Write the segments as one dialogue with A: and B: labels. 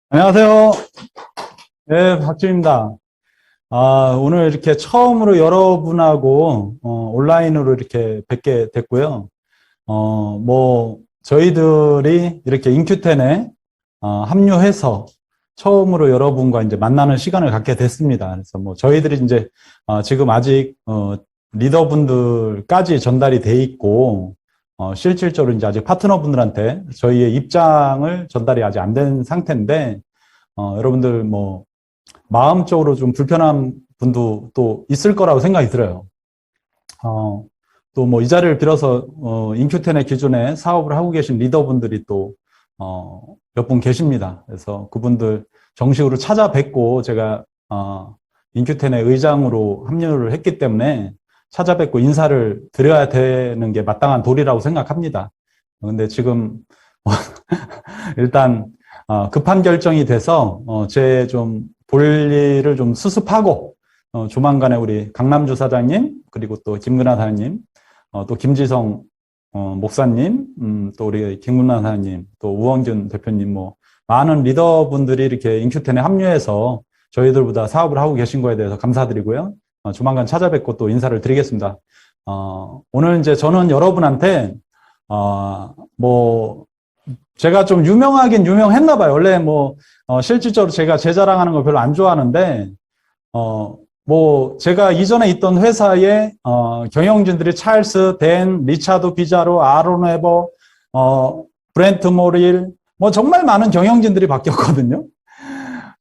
A: 안녕하세요. 네, 박주입니다. 오늘 이렇게 처음으로 여러분하고 온라인으로 이렇게 뵙게 됐고요. 저희들이 이렇게 인큐텐에 합류해서 처음으로 여러분과 이제 만나는 시간을 갖게 됐습니다. 그래서 저희들이 이제 지금 아직 리더분들까지 전달이 돼 있고 실질적으로 이제 아직 파트너분들한테 저희의 입장을 전달이 아직 안 된 상태인데 여러분들 마음적으로 좀 불편한 분도 또 있을 거라고 생각이 들어요. 또 이 자리를 빌어서 인큐텐의 기존에 사업을 하고 계신 리더분들이 또 몇 분 계십니다. 그래서 그분들 정식으로 찾아뵙고 제가 인큐텐의 의장으로 합류를 했기 때문에 찾아뵙고 인사를 드려야 되는 게 마땅한 도리라고 생각합니다. 근데 지금 일단 급한 결정이 돼서 제 좀 볼일을 좀 수습하고 조만간에 우리 강남주 사장님 그리고 또 김근하 사장님 또 김지성 목사님 또 우리 김근하 사장님 또 우원균 대표님 많은 리더분들이 이렇게 인큐텐에 합류해서 저희들보다 사업을 하고 계신 거에 대해서 감사드리고요. 조만간 찾아뵙고 또 인사를 드리겠습니다. 오늘 이제 저는 여러분한테 제가 좀 유명하긴 유명했나 봐요. 원래 실질적으로 제가 제 자랑하는 걸 별로 안 좋아하는데 제가 이전에 있던 회사에 경영진들이 찰스, 댄, 리차드 피자로, 아론 웨버, 브렌트 모릴 정말 많은 경영진들이 바뀌었거든요.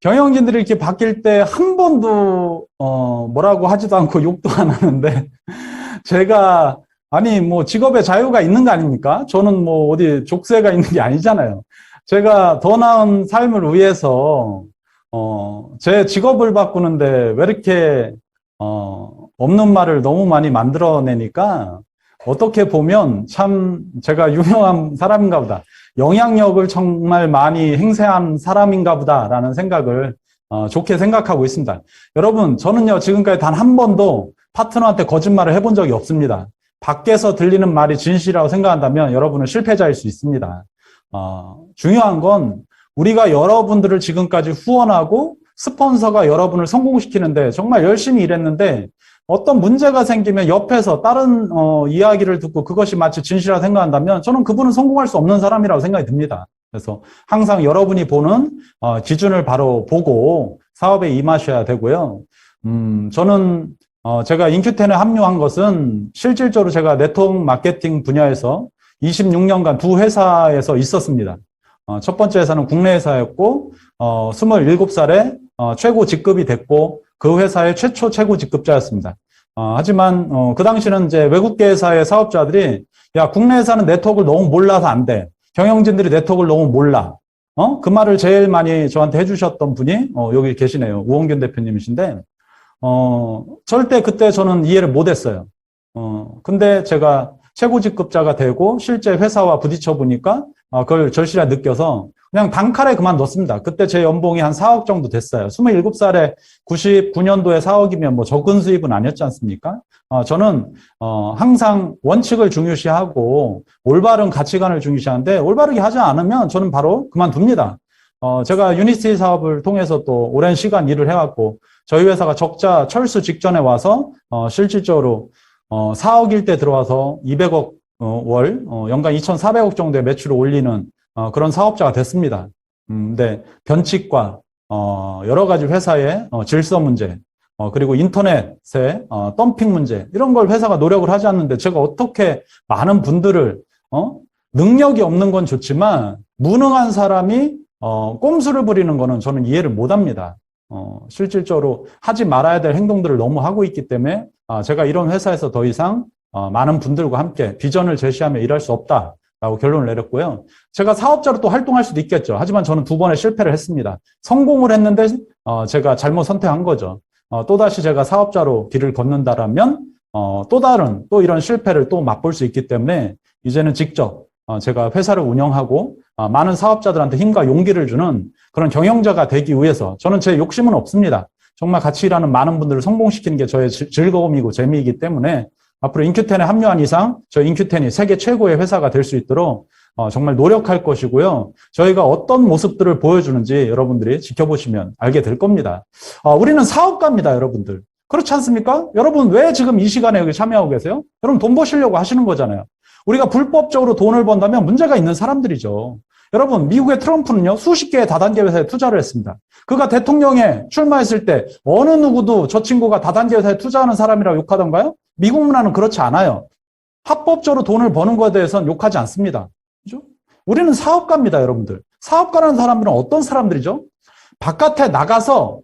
A: 경영진들이 이렇게 바뀔 때 한 번도 뭐라고 하지도 않고 욕도 안 하는데 제가 직업의 자유가 있는 거 아닙니까? 저는 어디 족쇄가 있는 게 아니잖아요. 제가 더 나은 삶을 위해서 제 직업을 바꾸는데 왜 이렇게 없는 말을 너무 많이 만들어내니까 어떻게 보면 참 제가 유명한 사람인가 보다. 영향력을 정말 많이 행사한 사람인가 보다라는 생각을 좋게 생각하고 있습니다. 여러분, 저는요, 지금까지 단 한 번도 파트너한테 거짓말을 해본 적이 없습니다. 밖에서 들리는 말이 진실이라고 생각한다면 여러분은 실패자일 수 있습니다. 중요한 건 우리가 여러분들을 지금까지 후원하고 스폰서가 여러분을 성공시키는데 정말 열심히 일했는데 어떤 문제가 생기면 옆에서 다른 이야기를 듣고 그것이 마치 진실이라고 생각한다면 저는 그분은 성공할 수 없는 사람이라고 생각이 듭니다. 그래서 항상 여러분이 보는 기준을 바로 보고 사업에 임하셔야 되고요. 저는 제가 인큐텐에 합류한 것은 실질적으로 제가 네트워크 마케팅 분야에서 26년간 두 회사에서 있었습니다. 첫 번째 회사는 국내 회사였고 27살에 최고 직급이 됐고 그 회사의 최초 최고 직급자였습니다. 하지만 그 당시는 이제 외국계 회사의 사업자들이 야, 국내 회사는 네트워크를 너무 몰라서 안 돼. 경영진들이 네트워크를 너무 몰라. 그 말을 제일 많이 저한테 해주셨던 분이 여기 계시네요. 우원균 대표님이신데 절대 그때 저는 이해를 못했어요. 근데 제가 최고 직급자가 되고 실제 회사와 부딪혀 보니까 그걸 절실하게 느껴서 그냥 단칼에 그만뒀습니다. 그때 제 연봉이 한 4억 정도 됐어요. 27살에 99년도에 4억이면 적은 수입은 아니었지 않습니까? 저는 항상 원칙을 중요시하고 올바른 가치관을 중요시하는데 올바르게 하지 않으면 저는 바로 그만둡니다. 제가 유니티 사업을 통해서 또 오랜 시간 일을 해왔고 저희 회사가 적자 철수 직전에 와서 실질적으로 4억일 때 들어와서 200억 월 연간 2,400억 정도의 매출을 올리는 그런 사업자가 됐습니다. 근데 변칙과 여러 가지 회사의 질서 문제 그리고 인터넷의 덤핑 문제 이런 걸 회사가 노력을 하지 않는데 제가 어떻게 많은 분들을 능력이 없는 건 좋지만 무능한 사람이 꼼수를 부리는 거는 저는 이해를 못합니다. 실질적으로 하지 말아야 될 행동들을 너무 하고 있기 때문에 제가 이런 회사에서 더 이상 많은 분들과 함께 비전을 제시하며 일할 수 없다라고 결론을 내렸고요. 제가 사업자로 또 활동할 수도 있겠죠. 하지만 저는 두 번의 실패를 했습니다. 성공을 했는데 제가 잘못 선택한 거죠. 또다시 제가 사업자로 길을 걷는다라면 또 다른 또 이런 실패를 또 맛볼 수 있기 때문에 이제는 직접 제가 회사를 운영하고 많은 사업자들한테 힘과 용기를 주는 그런 경영자가 되기 위해서 저는 제 욕심은 없습니다. 정말 같이 일하는 많은 분들을 성공시키는 게 저의 즐거움이고 재미이기 때문에 앞으로 인큐텐에 합류한 이상 저희 인큐텐이 세계 최고의 회사가 될 수 있도록 정말 노력할 것이고요. 저희가 어떤 모습들을 보여주는지 여러분들이 지켜보시면 알게 될 겁니다. 우리는 사업가입니다, 여러분들. 그렇지 않습니까? 여러분 왜 지금 이 시간에 여기 참여하고 계세요? 여러분 돈 버시려고 하시는 거잖아요. 우리가 불법적으로 돈을 번다면 문제가 있는 사람들이죠. 여러분 미국의 트럼프는요 수십 개의 다단계 회사에 투자를 했습니다. 그가 대통령에 출마했을 때 어느 누구도 저 친구가 다단계 회사에 투자하는 사람이라고 욕하던가요? 미국 문화는 그렇지 않아요. 합법적으로 돈을 버는 것에 대해서는 욕하지 않습니다. 그죠? 우리는 사업가입니다, 여러분들. 사업가라는 사람들은 어떤 사람들이죠? 바깥에 나가서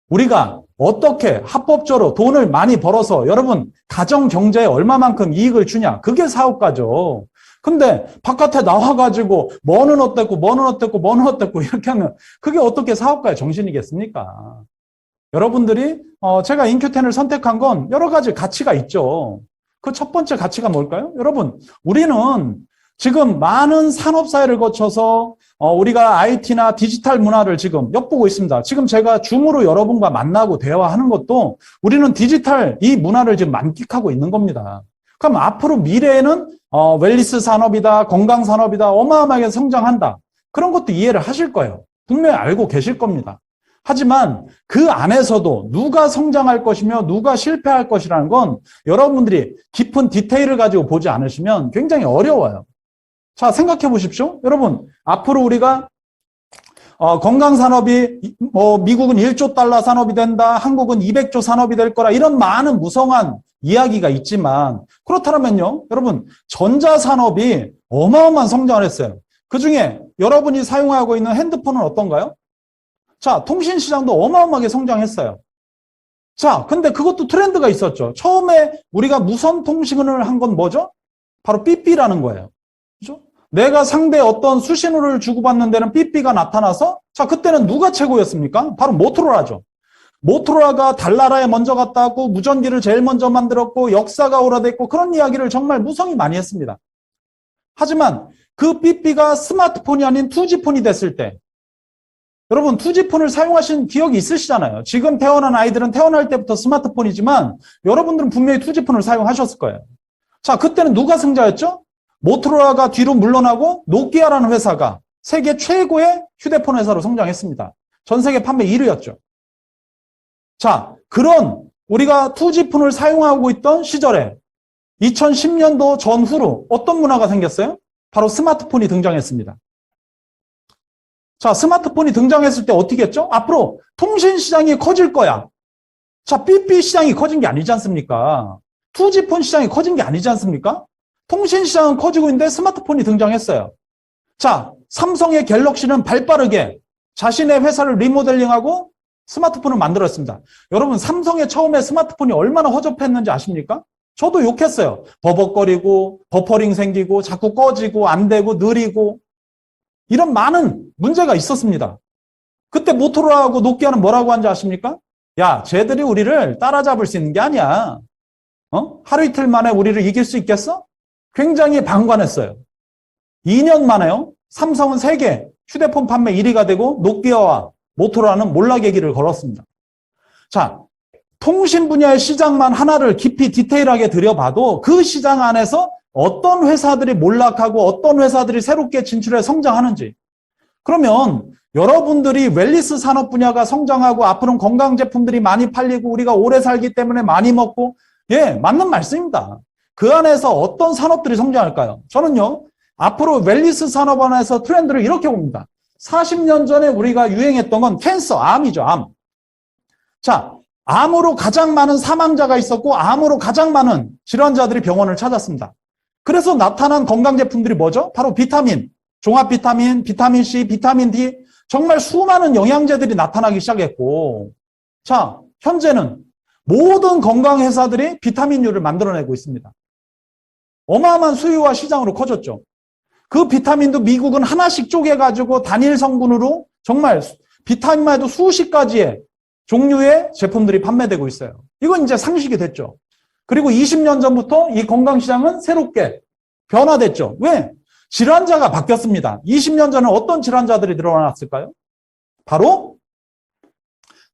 A: 우리가 어떻게 합법적으로 돈을 많이 벌어서 여러분 가정 경제에 얼마만큼 이익을 주냐, 그게 사업가죠. 근데 바깥에 나와가지고 뭐는 어땠고 뭐는 어땠고 뭐는 어땠고 이렇게 하면 그게 어떻게 사업가의 정신이겠습니까? 여러분들이 제가 인큐텐을 선택한 건 여러 가지 가치가 있죠. 그 첫 번째 가치가 뭘까요? 여러분 우리는 지금 많은 산업사회를 거쳐서 우리가 IT나 디지털 문화를 지금 엿보고 있습니다. 지금 제가 줌으로 여러분과 만나고 대화하는 것도 우리는 디지털 이 문화를 지금 만끽하고 있는 겁니다. 그럼 앞으로 미래에는 웰니스 산업이다, 건강 산업이다, 어마어마하게 성장한다. 그런 것도 이해를 하실 거예요. 분명히 알고 계실 겁니다. 하지만 그 안에서도 누가 성장할 것이며 누가 실패할 것이라는 건 여러분들이 깊은 디테일을 가지고 보지 않으시면 굉장히 어려워요. 자, 생각해 보십시오. 여러분, 앞으로 우리가 건강 산업이 미국은 1조 달러 산업이 된다, 한국은 200조 산업이 될 거라 이런 많은 무성한 이야기가 있지만 그렇다면요, 여러분 전자 산업이 어마어마한 성장을 했어요. 그중에 여러분이 사용하고 있는 핸드폰은 어떤가요? 자, 통신 시장도 어마어마하게 성장했어요. 자, 근데 그것도 트렌드가 있었죠. 처음에 우리가 무선 통신을 한 건 뭐죠? 바로 삐삐라는 거예요. 그죠? 내가 상대에 어떤 수신호를 주고받는 데는 삐삐가 나타나서 자, 그때는 누가 최고였습니까? 바로 모토로라죠. 모토로라가 달나라에 먼저 갔다 왔고 무전기를 제일 먼저 만들었고 역사가 오래됐고 그런 이야기를 정말 무성히 많이 했습니다. 하지만 그 삐삐가 스마트폰이 아닌 투지폰이 됐을 때 여러분 투지폰을 사용하신 기억이 있으시잖아요. 지금 태어난 아이들은 태어날 때부터 스마트폰이지만 여러분들은 분명히 투지폰을 사용하셨을 거예요. 자, 그때는 누가 승자였죠? 모토로라가 뒤로 물러나고 노키아라는 회사가 세계 최고의 휴대폰 회사로 성장했습니다. 전 세계 판매 1위였죠. 자, 그런 우리가 투지폰을 사용하고 있던 시절에 2010년도 전후로 어떤 문화가 생겼어요? 바로 스마트폰이 등장했습니다. 자, 스마트폰이 등장했을 때 어떻게 했죠? 앞으로 통신 시장이 커질 거야. 자, 삐삐 시장이 커진 게 아니지 않습니까? 투지폰 시장이 커진 게 아니지 않습니까? 통신 시장은 커지고 있는데 스마트폰이 등장했어요. 자, 삼성의 갤럭시는 발빠르게 자신의 회사를 리모델링하고 스마트폰을 만들었습니다. 여러분, 삼성의 처음에 스마트폰이 얼마나 허접했는지 아십니까? 저도 욕했어요. 버벅거리고 버퍼링 생기고 자꾸 꺼지고 안 되고 느리고 이런 많은 문제가 있었습니다. 그때 모토로라하고 노키아는 뭐라고 한지 아십니까? 야, 쟤들이 우리를 따라잡을 수 있는 게 아니야. 하루 이틀 만에 우리를 이길 수 있겠어? 굉장히 방관했어요. 2년 만에요. 삼성은 세계 휴대폰 판매 1위가 되고 노키아와 모토로라는 몰락의 길을 걸었습니다. 자, 통신 분야의 시장만 하나를 깊이 디테일하게 들여봐도 그 시장 안에서 어떤 회사들이 몰락하고 어떤 회사들이 새롭게 진출해 성장하는지. 그러면 여러분들이 웰니스 산업 분야가 성장하고 앞으로는 건강 제품들이 많이 팔리고 우리가 오래 살기 때문에 많이 먹고 예, 맞는 말씀입니다. 그 안에서 어떤 산업들이 성장할까요? 저는요, 앞으로 웰니스 산업 안에서 트렌드를 이렇게 봅니다. 40년 전에 우리가 유행했던 건 캔서, 암이죠, 암. 자, 암으로 가장 많은 사망자가 있었고 암으로 가장 많은 질환자들이 병원을 찾았습니다. 그래서 나타난 건강 제품들이 뭐죠? 바로 비타민, 종합 비타민, 비타민 C, 비타민 D, 정말 수많은 영양제들이 나타나기 시작했고, 자, 현재는 모든 건강 회사들이 비타민류를 만들어내고 있습니다. 어마어마한 수요와 시장으로 커졌죠. 그 비타민도 미국은 하나씩 쪼개가지고 단일 성분으로 정말 비타민만 해도 수십 가지의 종류의 제품들이 판매되고 있어요. 이건 이제 상식이 됐죠. 그리고 20년 전부터 이 건강시장은 새롭게 변화됐죠. 왜? 질환자가 바뀌었습니다. 20년 전에 어떤 질환자들이 늘어났을까요? 바로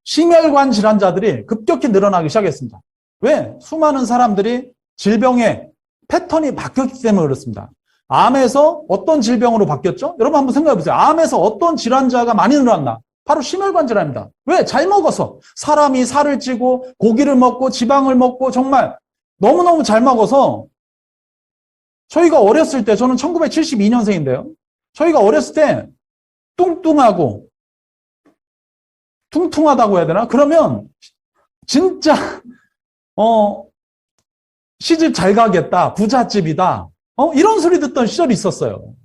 A: 심혈관 질환자들이 급격히 늘어나기 시작했습니다. 왜? 수많은 사람들이 질병의 패턴이 바뀌었기 때문에 그렇습니다. 암에서 어떤 질병으로 바뀌었죠? 여러분 한번 생각해 보세요. 암에서 어떤 질환자가 많이 늘어났나? 바로 심혈관 질환입니다. 왜? 잘 먹어서. 사람이 살을 찌고 고기를 먹고 지방을 먹고 정말 너무너무 잘 먹어서 저희가 어렸을 때, 저는 1972년생인데요. 저희가 어렸을 때 뚱뚱하고 퉁퉁하다고 해야 되나? 그러면 진짜 시집 잘 가겠다, 부잣집이다, 이런 소리 듣던 시절이 있었어요.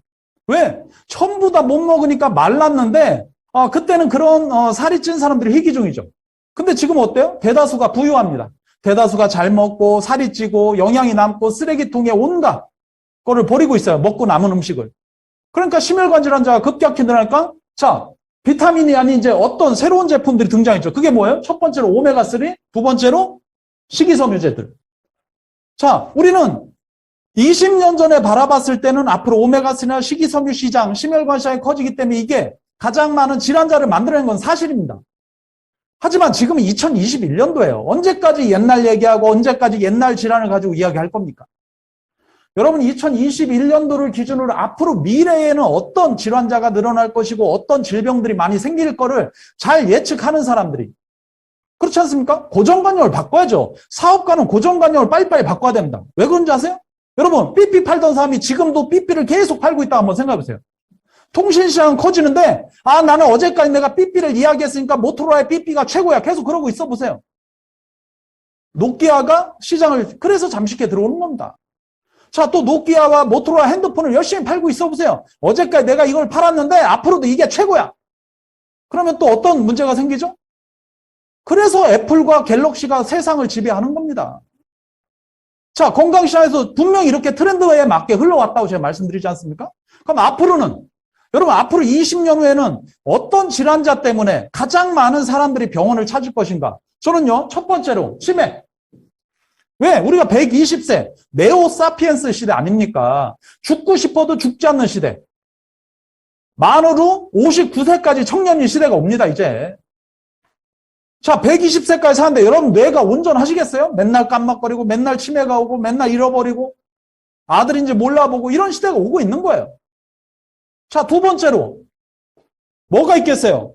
A: 왜? 전부 다 못 먹으니까 말랐는데 그때는 그런 살이 찐 사람들이 희귀종이죠. 근데 지금 어때요? 대다수가 부유합니다. 대다수가 잘 먹고 살이 찌고 영양이 남고 쓰레기통에 온갖 거를 버리고 있어요. 먹고 남은 음식을. 그러니까 심혈관 질환자가 급격히 늘어나니까 자, 비타민이 아닌 이제 어떤 새로운 제품들이 등장했죠. 그게 뭐예요? 첫 번째로 오메가3, 두 번째로 식이섬유제들. 자, 우리는 20년 전에 바라봤을 때는 앞으로 오메가3나 식이섬유 시장, 심혈관 시장이 커지기 때문에 이게 가장 많은 질환자를 만들어낸 건 사실입니다. 하지만 지금은 2021년도예요. 언제까지 옛날 얘기하고 언제까지 옛날 질환을 가지고 이야기할 겁니까? 여러분 2021년도를 기준으로 앞으로 미래에는 어떤 질환자가 늘어날 것이고 어떤 질병들이 많이 생길 거를 잘 예측하는 사람들이 그렇지 않습니까? 고정관념을 바꿔야죠. 사업가는 고정관념을 빨리빨리 바꿔야 됩니다. 왜 그런지 아세요? 여러분 삐삐 팔던 사람이 지금도 삐삐를 계속 팔고 있다 한번 생각해 보세요. 통신시장은 커지는데 나는 어제까지 내가 삐삐를 이야기했으니까 모토로라의 삐삐가 최고야. 계속 그러고 있어 보세요. 노키아가 시장을 그래서 잠식해 들어오는 겁니다. 자, 또 노키아와 모토로라 핸드폰을 열심히 팔고 있어 보세요. 어제까지 내가 이걸 팔았는데 앞으로도 이게 최고야. 그러면 또 어떤 문제가 생기죠? 그래서 애플과 갤럭시가 세상을 지배하는 겁니다. 자, 건강시장에서 분명히 이렇게 트렌드에 맞게 흘러왔다고 제가 말씀드리지 않습니까? 그럼 앞으로는 여러분 앞으로 20년 후에는 어떤 질환자 때문에 가장 많은 사람들이 병원을 찾을 것인가? 저는요, 첫 번째로 치매. 왜? 우리가 120세 네오사피엔스 시대 아닙니까? 죽고 싶어도 죽지 않는 시대. 만으로 59세까지 청년인 시대가 옵니다, 이제. 자, 120세까지 사는데 여러분 뇌가 온전하시겠어요? 맨날 깜빡거리고 맨날 치매가 오고 맨날 잃어버리고 아들인지 몰라보고 이런 시대가 오고 있는 거예요. 자, 두 번째로 뭐가 있겠어요?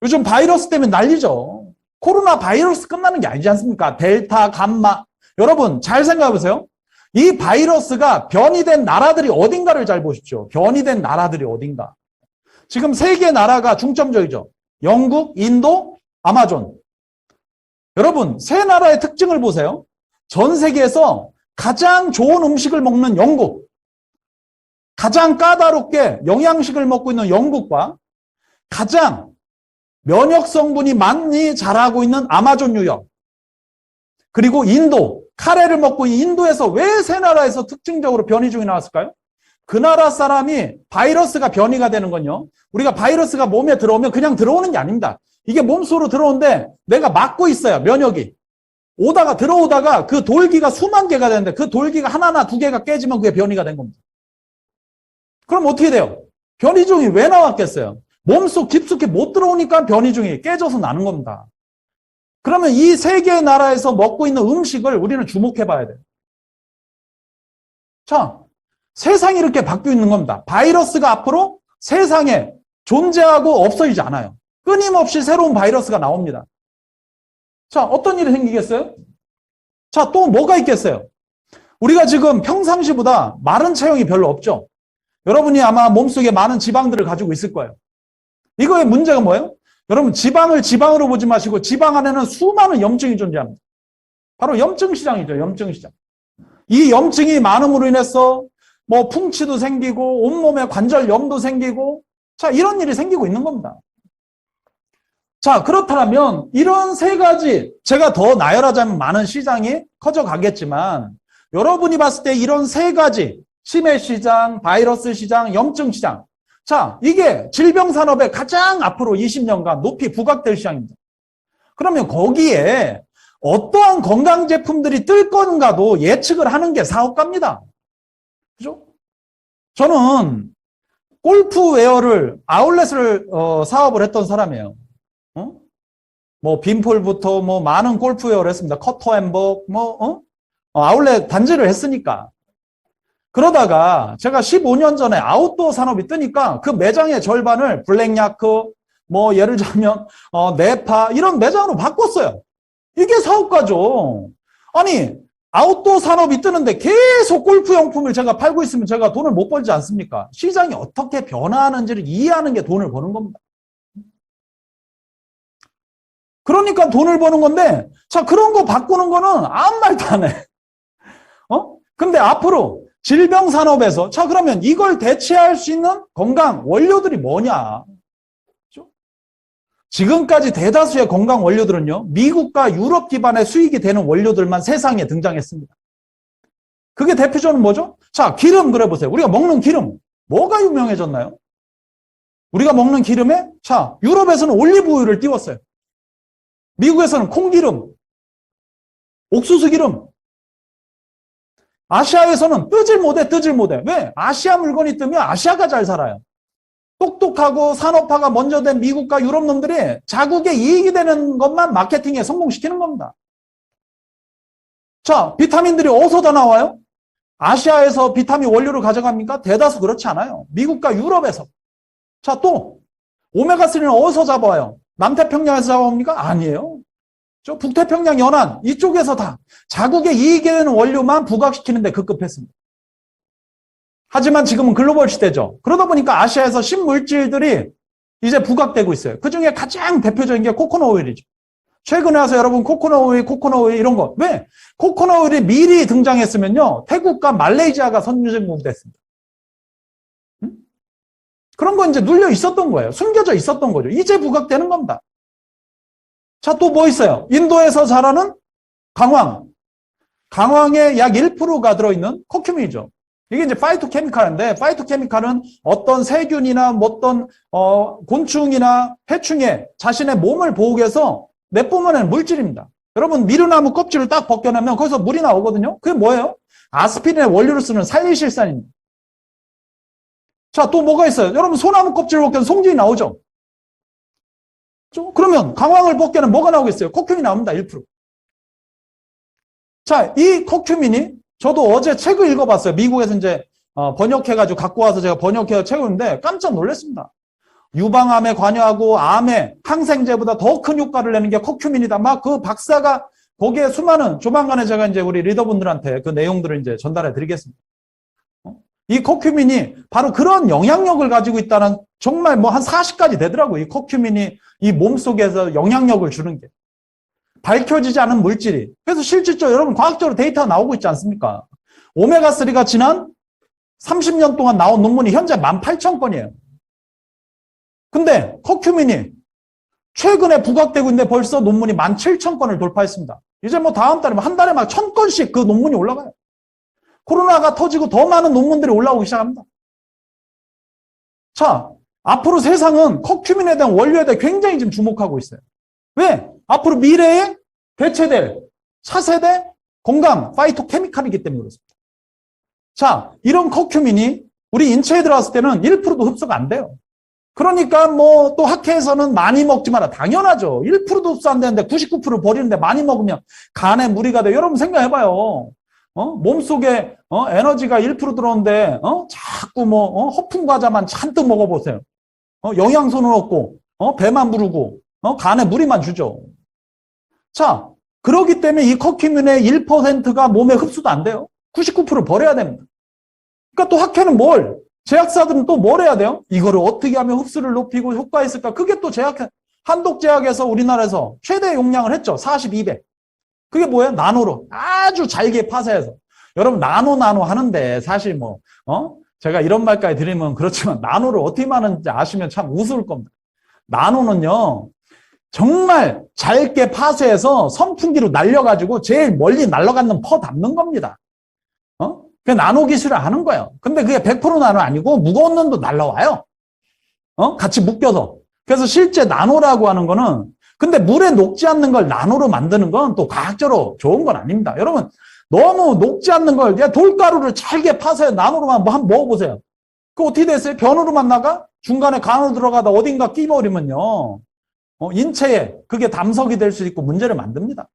A: 요즘 바이러스 때문에 난리죠. 코로나 바이러스 끝나는 게 아니지 않습니까? 델타, 감마. 여러분 잘 생각해 보세요. 이 바이러스가 변이된 나라들이 어딘가를 잘 보십시오. 변이된 나라들이 어딘가. 지금 세 개 나라가 중점적이죠. 영국, 인도, 아마존. 여러분 세 나라의 특징을 보세요. 전 세계에서 가장 좋은 음식을 먹는 영국, 가장 까다롭게 영양식을 먹고 있는 영국과 가장 면역 성분이 많이 자라고 있는 아마존 유역, 그리고 인도, 카레를 먹고 있는 인도에서 왜 세 나라에서 특징적으로 변이종이 나왔을까요? 그 나라 사람이 바이러스가 변이가 되는 건요, 우리가 바이러스가 몸에 들어오면 그냥 들어오는 게 아닙니다. 이게 몸속으로 들어오는데 내가 막고 있어요. 면역이 들어오다가 그 돌기가 수만 개가 되는데 그 돌기가 하나나 두 개가 깨지면 그게 변이가 된 겁니다. 그럼 어떻게 돼요? 변이종이 왜 나왔겠어요? 몸속 깊숙이 못 들어오니까 변이종이 깨져서 나는 겁니다. 그러면 이 세 개의 나라에서 먹고 있는 음식을 우리는 주목해 봐야 돼요. 자, 세상이 이렇게 바뀌고 있는 겁니다. 바이러스가 앞으로 세상에 존재하고 없어지지 않아요. 끊임없이 새로운 바이러스가 나옵니다. 자, 어떤 일이 생기겠어요? 자, 또 뭐가 있겠어요? 우리가 지금 평상시보다 마른 체형이 별로 없죠? 여러분이 아마 몸속에 많은 지방들을 가지고 있을 거예요. 이거의 문제가 뭐예요? 여러분 지방을 지방으로 보지 마시고 지방 안에는 수많은 염증이 존재합니다. 바로 염증 시장이죠. 염증 시장. 이 염증이 많음으로 인해서 뭐 풍치도 생기고 온몸에 관절염도 생기고 자 이런 일이 생기고 있는 겁니다. 자 그렇다면 이런 세 가지 제가 더 나열하자면 많은 시장이 커져가겠지만 여러분이 봤을 때 이런 세 가지 치매 시장, 바이러스 시장, 염증 시장 자, 이게 질병산업의 가장 앞으로 20년간 높이 부각될 시장입니다. 그러면 거기에 어떠한 건강제품들이 뜰 건가도 예측을 하는 게 사업가입니다. 그죠? 저는 골프웨어를, 아울렛을 사업을 했던 사람이에요. 뭐, 빈폴부터 뭐, 많은 골프웨어를 했습니다. 커터 햄버거, 아울렛 단지를 했으니까. 그러다가 제가 15년 전에 아웃도어 산업이 뜨니까 그 매장의 절반을 블랙야크, 뭐 예를 들면 네파 이런 매장으로 바꿨어요. 이게 사업가죠. 아니 아웃도어 산업이 뜨는데 계속 골프용품을 제가 팔고 있으면 제가 돈을 못 벌지 않습니까? 시장이 어떻게 변화하는지를 이해하는 게 돈을 버는 겁니다. 그러니까 돈을 버는 건데, 자, 그런 거 바꾸는 거는 아무 말도 안 해. 근데 앞으로 질병 산업에서, 자, 그러면 이걸 대체할 수 있는 건강 원료들이 뭐냐? 그렇죠? 지금까지 대다수의 건강 원료들은요, 미국과 유럽 기반의 수익이 되는 원료들만 세상에 등장했습니다. 그게 대표적으로 뭐죠? 자, 기름 그래 보세요. 우리가 먹는 기름, 뭐가 유명해졌나요? 우리가 먹는 기름에, 자, 유럽에서는 올리브 오일을 띄웠어요. 미국에서는 콩기름, 옥수수 기름. 아시아에서는 뜨질 못해. 왜? 아시아 물건이 뜨면 아시아가 잘 살아요. 똑똑하고 산업화가 먼저 된 미국과 유럽 놈들이 자국의 이익이 되는 것만 마케팅에 성공시키는 겁니다. 자, 비타민들이 어디서 다 나와요? 아시아에서 비타민 원료를 가져갑니까? 대다수 그렇지 않아요. 미국과 유럽에서. 자, 또 오메가3는 어디서 잡아와요? 남태평양에서 잡아옵니까? 아니에요. 저 북태평양 연안 이쪽에서 다 자국의 이익이 되는 원료만 부각시키는데 급급했습니다. 하지만 지금은 글로벌 시대죠. 그러다 보니까 아시아에서 신물질들이 이제 부각되고 있어요. 그중에 가장 대표적인 게 코코넛 오일이죠. 최근에 와서 여러분 코코넛 오일 이런 거. 왜? 코코넛 오일이 미리 등장했으면요. 태국과 말레이시아가 선진국 됐습니다. 그런 거 이제 눌려 있었던 거예요. 숨겨져 있었던 거죠. 이제 부각되는 겁니다. 자, 또 뭐 있어요? 인도에서 자라는 강황. 강황의 약 1%가 들어있는 커큐민이죠. 이게 이제 파이토케미칼인데, 파이토케미칼은 어떤 세균이나 어떤 곤충이나 해충에 자신의 몸을 보호하기 위해서 내뿜어내는 물질입니다. 여러분 미르나무 껍질을 딱 벗겨내면 거기서 물이 나오거든요. 그게 뭐예요? 아스피린의 원료로 쓰는 살리실산입니다. 자, 또 뭐가 있어요? 여러분 소나무 껍질을 벗겨면 송진이 나오죠. 그러면 강황을 벗겨내면 뭐가 나오겠어요? 커큐민이 나옵니다. 1%. 자, 이 커큐민이 저도 어제 책을 읽어봤어요. 미국에서 이제 번역해가지고 갖고 와서 제가 번역해서 책을 읽는데 깜짝 놀랐습니다. 유방암에 관여하고 암에 항생제보다 더 큰 효과를 내는 게 커큐민이다. 막 그 박사가 거기에 수많은 조만간에 제가 이제 우리 리더분들한테 그 내용들을 이제 전달해 드리겠습니다. 이 커큐민이 바로 그런 영향력을 가지고 있다는 정말 뭐 한 40가지 되더라고요. 이 커큐민이 이 몸속에서 영향력을 주는 게. 밝혀지지 않은 물질이. 그래서 실질적으로 여러분 과학적으로 데이터가 나오고 있지 않습니까? 오메가3가 지난 30년 동안 나온 논문이 현재 18,000건이에요. 근데 커큐민이 최근에 부각되고 있는데 벌써 논문이 17,000건을 돌파했습니다. 이제 뭐 다음 달에 한 달에 막 1,000건씩 그 논문이 올라가요. 코로나가 터지고 더 많은 논문들이 올라오기 시작합니다. 자, 앞으로 세상은 커큐민에 대한 원료에 대해 굉장히 지금 주목하고 있어요. 왜? 앞으로 미래에 대체될 차세대 건강 파이토케미칼이기 때문에 그렇습니다. 자, 이런 커큐민이 우리 인체에 들어왔을 때는 1%도 흡수가 안 돼요. 그러니까 뭐 또 학회에서는 많이 먹지 마라. 당연하죠. 1%도 흡수 안 되는데 99% 버리는데 많이 먹으면 간에 무리가 돼요. 여러분 생각해봐요. 몸속에 에너지가 1% 들어오는데 자꾸 뭐 허풍 과자만 잔뜩 먹어보세요. 영양소는 없고 배만 부르고 간에 무리만 주죠. 자, 그렇기 때문에 이 커큐민의 1%가 몸에 흡수도 안 돼요. 99% 버려야 됩니다. 그러니까 또 학회는 뭘? 제약사들은 또 뭘 해야 돼요? 이거를 어떻게 하면 흡수를 높이고 효과가 있을까? 그게 또 한독제약에서 우리나라에서 최대 용량을 했죠. 42배. 그게 뭐예요? 나노로 아주 잘게 파쇄해서. 여러분 나노 하는데 사실 뭐 제가 이런 말까지 드리면 그렇지만 나노를 어떻게 하는지 아시면 참 우스울 겁니다. 나노는요 정말 잘게 파쇄해서 선풍기로 날려가지고 제일 멀리 날아가는 퍼 담는 겁니다. 그 나노 기술을 하는 거예요. 근데 그게 100% 나노 아니고 무거운 놈도 날라와요. 같이 묶여서. 그래서 실제 나노라고 하는 거는 근데 물에 녹지 않는 걸 나노로 만드는 건 또 과학적으로 좋은 건 아닙니다. 여러분 너무 녹지 않는 걸 돌가루를 잘게 파서 나노로만 뭐 한번 먹어보세요. 그 어떻게 됐어요? 변으로만 나가? 중간에 간으로 들어가다 어딘가 끼버리면요. 인체에 그게 담석이 될 수 있고 문제를 만듭니다.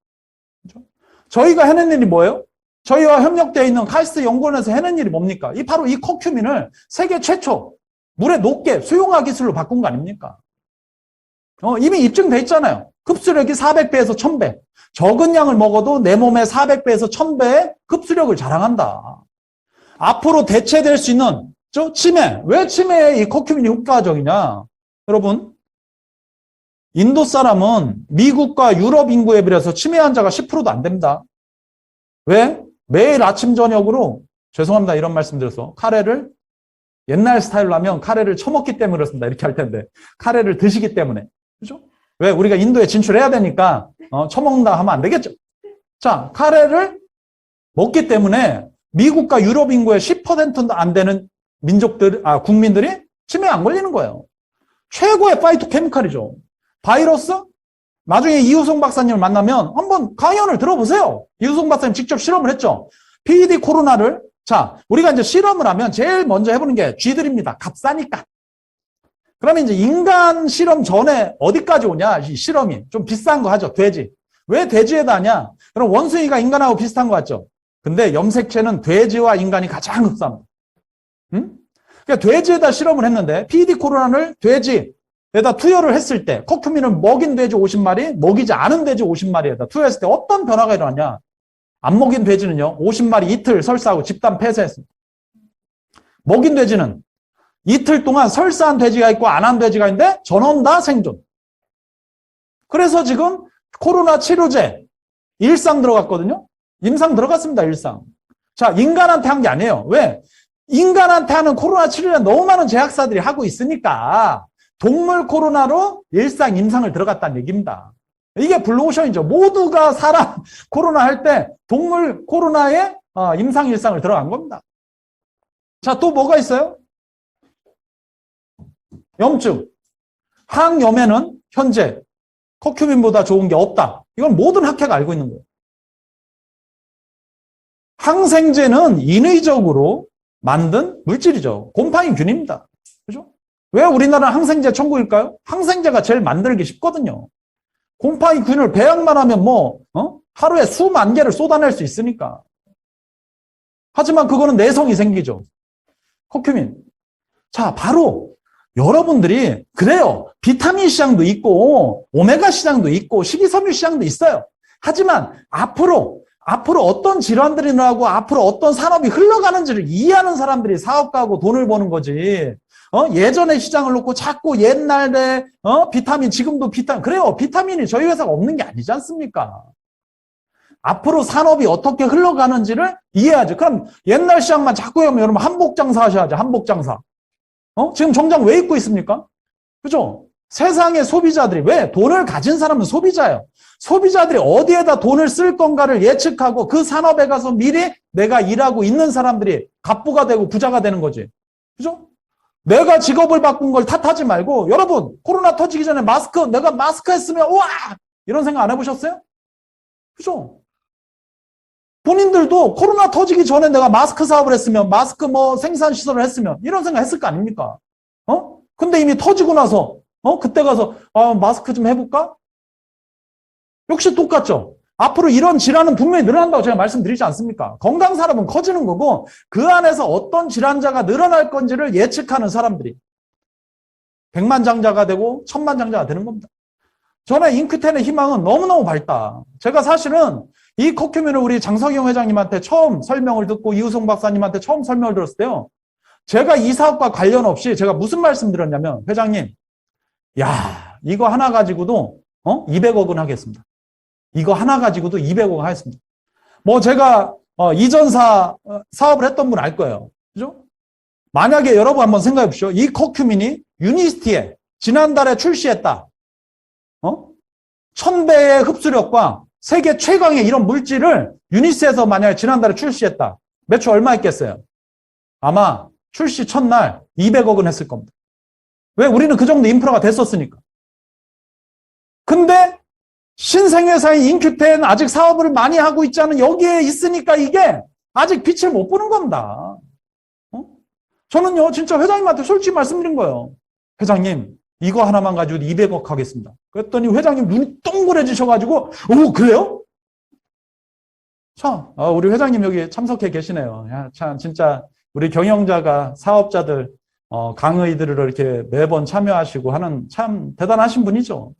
A: 그렇죠? 저희가 해낸 일이 뭐예요? 저희와 협력되어 있는 카이스트 연구원에서 해낸 일이 뭡니까? 바로 이 커큐민을 세계 최초 물에 녹게 수용화 기술로 바꾼 거 아닙니까? 이미 입증돼 있잖아요. 흡수력이 400배에서 1000배. 적은 양을 먹어도 내 몸에 400배에서 1000배의 흡수력을 자랑한다. 앞으로 대체될 수 있는 치매. 왜 치매에 이 커큐민이 효과적이냐? 여러분, 인도 사람은 미국과 유럽 인구에 비해서 치매 환자가 10%도 안 됩니다. 왜? 매일 아침 저녁으로 죄송합니다. 이런 말씀 드려서 카레를 옛날 스타일로 하면 카레를 처먹기 때문에 그렇습니다. 이렇게 할 텐데 카레를 드시기 때문에. 그죠? 왜? 우리가 인도에 진출해야 되니까 처먹는다 하면 안 되겠죠. 자, 카레를 먹기 때문에 미국과 유럽 인구의 10%도 안 되는 국민들이 치매에 안 걸리는 거예요. 최고의 파이토케미칼이죠. 바이러스? 나중에 이우송 박사님을 만나면 한번 강연을 들어보세요. 이우송 박사님 직접 실험을 했죠. PD 코로나를, 자, 우리가 이제 실험을 하면 제일 먼저 해보는 게 쥐들입니다. 값싸니까. 그러면 이제 인간 실험 전에 어디까지 오냐? 이 실험이. 좀 비싼 거 하죠. 돼지. 왜 돼지에다 하냐? 그럼 원숭이가 인간하고 비슷한 거 같죠? 근데 염색체는 돼지와 인간이 가장 흡사합니다. 응? 그러니까 돼지에다 실험을 했는데 PD 코로나를 돼지에다 투여를 했을 때 커큐민을 먹인 돼지 50마리, 먹이지 않은 돼지 50마리에다 투여했을 때 어떤 변화가 일어났냐? 안 먹인 돼지는요. 50마리 이틀 설사하고 집단 폐쇄했습니다. 먹인 돼지는 이틀 동안 설사한 돼지가 있고 안 한 돼지가 있는데 전원 다 생존. 그래서 지금 코로나 치료제 일상 들어갔거든요. 임상 들어갔습니다. 일상. 자, 인간한테 한 게 아니에요. 왜? 인간한테 하는 코로나 치료제 너무 많은 제약사들이 하고 있으니까 동물 코로나로 일상 임상을 들어갔다는 얘기입니다. 이게 블루오션이죠. 모두가 사람 코로나 할 때 동물 코로나에 임상 일상을 들어간 겁니다. 자, 또 뭐가 있어요? 염증. 항염에는 현재 커큐민보다 좋은 게 없다. 이건 모든 학회가 알고 있는 거예요. 항생제는 인위적으로 만든 물질이죠. 곰팡이균입니다. 그죠? 왜 우리나라는 항생제 천국일까요? 항생제가 제일 만들기 쉽거든요. 곰팡이균을 배양만 하면 하루에 수만 개를 쏟아낼 수 있으니까. 하지만 그거는 내성이 생기죠. 커큐민. 자, 바로 여러분들이 그래요. 비타민 시장도 있고 오메가 시장도 있고 식이섬유 시장도 있어요. 하지만 앞으로 어떤 질환들이 나고 앞으로 어떤 산업이 흘러가는지를 이해하는 사람들이 사업가하고 돈을 버는 거지. 예전에 시장을 놓고 자꾸 옛날에 비타민 지금도 비타민 그래요. 비타민이 저희 회사가 없는 게 아니지 않습니까? 앞으로 산업이 어떻게 흘러가는지를 이해하죠. 그럼 옛날 시장만 자꾸 하면 여러분 한복 장사 하셔야죠. 한복 장사. 지금 정장 왜 입고 있습니까? 그죠? 세상의 소비자들이 왜? 돈을 가진 사람은 소비자예요. 소비자들이 어디에다 돈을 쓸 건가를 예측하고 그 산업에 가서 미리 내가 일하고 있는 사람들이 갑부가 되고 부자가 되는 거지. 그죠? 내가 직업을 바꾼 걸 탓하지 말고 여러분 코로나 터지기 전에 내가 마스크 했으면 우와! 이런 생각 안 해보셨어요? 그죠? 본인들도 코로나 터지기 전에 내가 마스크 사업을 했으면 마스크 생산 시설을 했으면 이런 생각 했을 거 아닙니까? 근데 이미 터지고 나서 그때 가서 마스크 좀 해볼까? 역시 똑같죠. 앞으로 이런 질환은 분명히 늘어난다고 제가 말씀드리지 않습니까? 건강 산업은 커지는 거고 그 안에서 어떤 질환자가 늘어날 건지를 예측하는 사람들이 백만장자가 되고 천만장자가 되는 겁니다. 저는 인큐텐의 희망은 너무너무 밝다. 제가 사실은 이 커큐민을 우리 장석영 회장님한테 처음 설명을 듣고 이우송 박사님한테 처음 설명을 들었을 때요. 제가 이 사업과 관련 없이 제가 무슨 말씀 드렸냐면 회장님, 야 이거 하나 가지고도 200억은 하겠습니다. 이거 하나 가지고도 200억 하겠습니다. 제가 이전사 사업을 했던 분 알 거예요. 그죠? 만약에 여러분 한번 생각해 보십시오. 이 커큐민이 유니스티에 지난달에 출시했다. 1000배의 흡수력과 세계 최강의 이런 물질을 유니스에서 만약에 지난달에 출시했다. 매출 얼마 했겠어요? 아마 출시 첫날 200억은 했을 겁니다. 왜? 우리는 그 정도 인프라가 됐었으니까. 근데 신생회사인 인큐텐 아직 사업을 많이 하고 있지 않은 여기에 있으니까 이게 아직 빛을 못 보는 겁니다. 저는요 진짜 회장님한테 솔직히 말씀드린 거예요. 회장님 이거 하나만 가지고 200억 하겠습니다. 그랬더니 회장님 눈이 동그래지셔가지고 오 그래요? 자, 우리 회장님 여기 참석해 계시네요. 야, 참, 진짜, 우리 경영자가 사업자들, 강의들을 이렇게 매번 참여하시고 하는 참 대단하신 분이죠.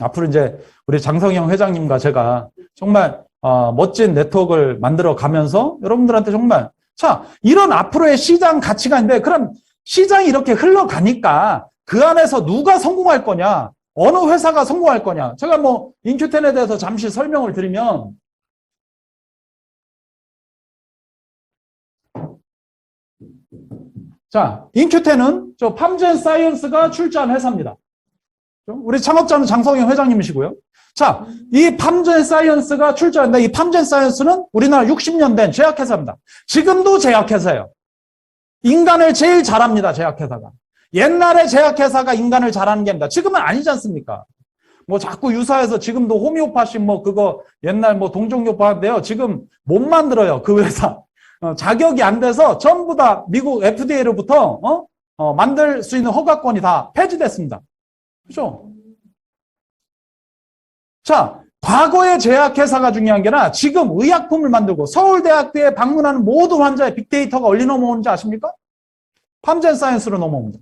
A: 앞으로 이제 우리 장성영 회장님과 제가 정말, 멋진 네트워크를 만들어 가면서 여러분들한테 정말, 자, 이런 앞으로의 시장 가치관인데, 그럼 시장이 이렇게 흘러가니까 그 안에서 누가 성공할 거냐, 어느 회사가 성공할 거냐. 제가 뭐, 인큐텐에 대해서 잠시 설명을 드리면, 자, 인큐텐은 저 팜젠 사이언스가 출자한 회사입니다. 우리 창업자는 장성영 회장님이시고요. 자, 이 팜젠 사이언스가 출자한데 이 팜젠 사이언스는 우리나라 60년 된 제약회사입니다. 지금도 제약회사예요. 인간을 제일 잘합니다, 제약회사가. 옛날에 제약회사가 인간을 잘하는 게 아닙니다. 지금은 아니지 않습니까? 뭐 자꾸 유사해서 지금도 호미오파시 뭐 그거 옛날 뭐 동종요파 하는데요. 지금 못 만들어요, 그 회사. 자격이 안 돼서 전부 다 미국 FDA로부터 만들 수 있는 허가권이 다 폐지됐습니다. 그죠? 자, 과거의 제약회사가 중요한 게 아니라 지금 의약품을 만들고 서울대학교에 방문하는 모든 환자의 빅데이터가 어디 넘어오는지 아십니까? 팜젠 사이언스로 넘어옵니다.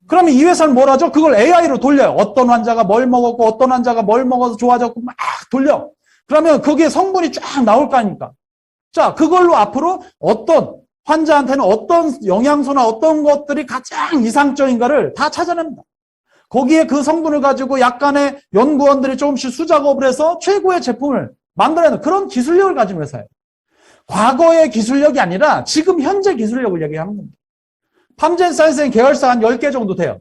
A: 그러면 이 회사는 뭘 하죠? 그걸 AI로 돌려요. 어떤 환자가 뭘 먹었고 어떤 환자가 뭘 먹어서 좋아졌고 막 돌려. 그러면 거기에 성분이 쫙 나올 거 아닙니까? 자, 그걸로 앞으로 어떤 환자한테는 어떤 영양소나 어떤 것들이 가장 이상적인가를 다 찾아냅니다. 거기에 그 성분을 가지고 약간의 연구원들이 조금씩 수작업을 해서 최고의 제품을 만들어내는 그런 기술력을 가진 회사예요. 과거의 기술력이 아니라 지금 현재 기술력을 얘기하는 겁니다. 팜젠 사이언스는 계열사 한 10개 정도 돼요.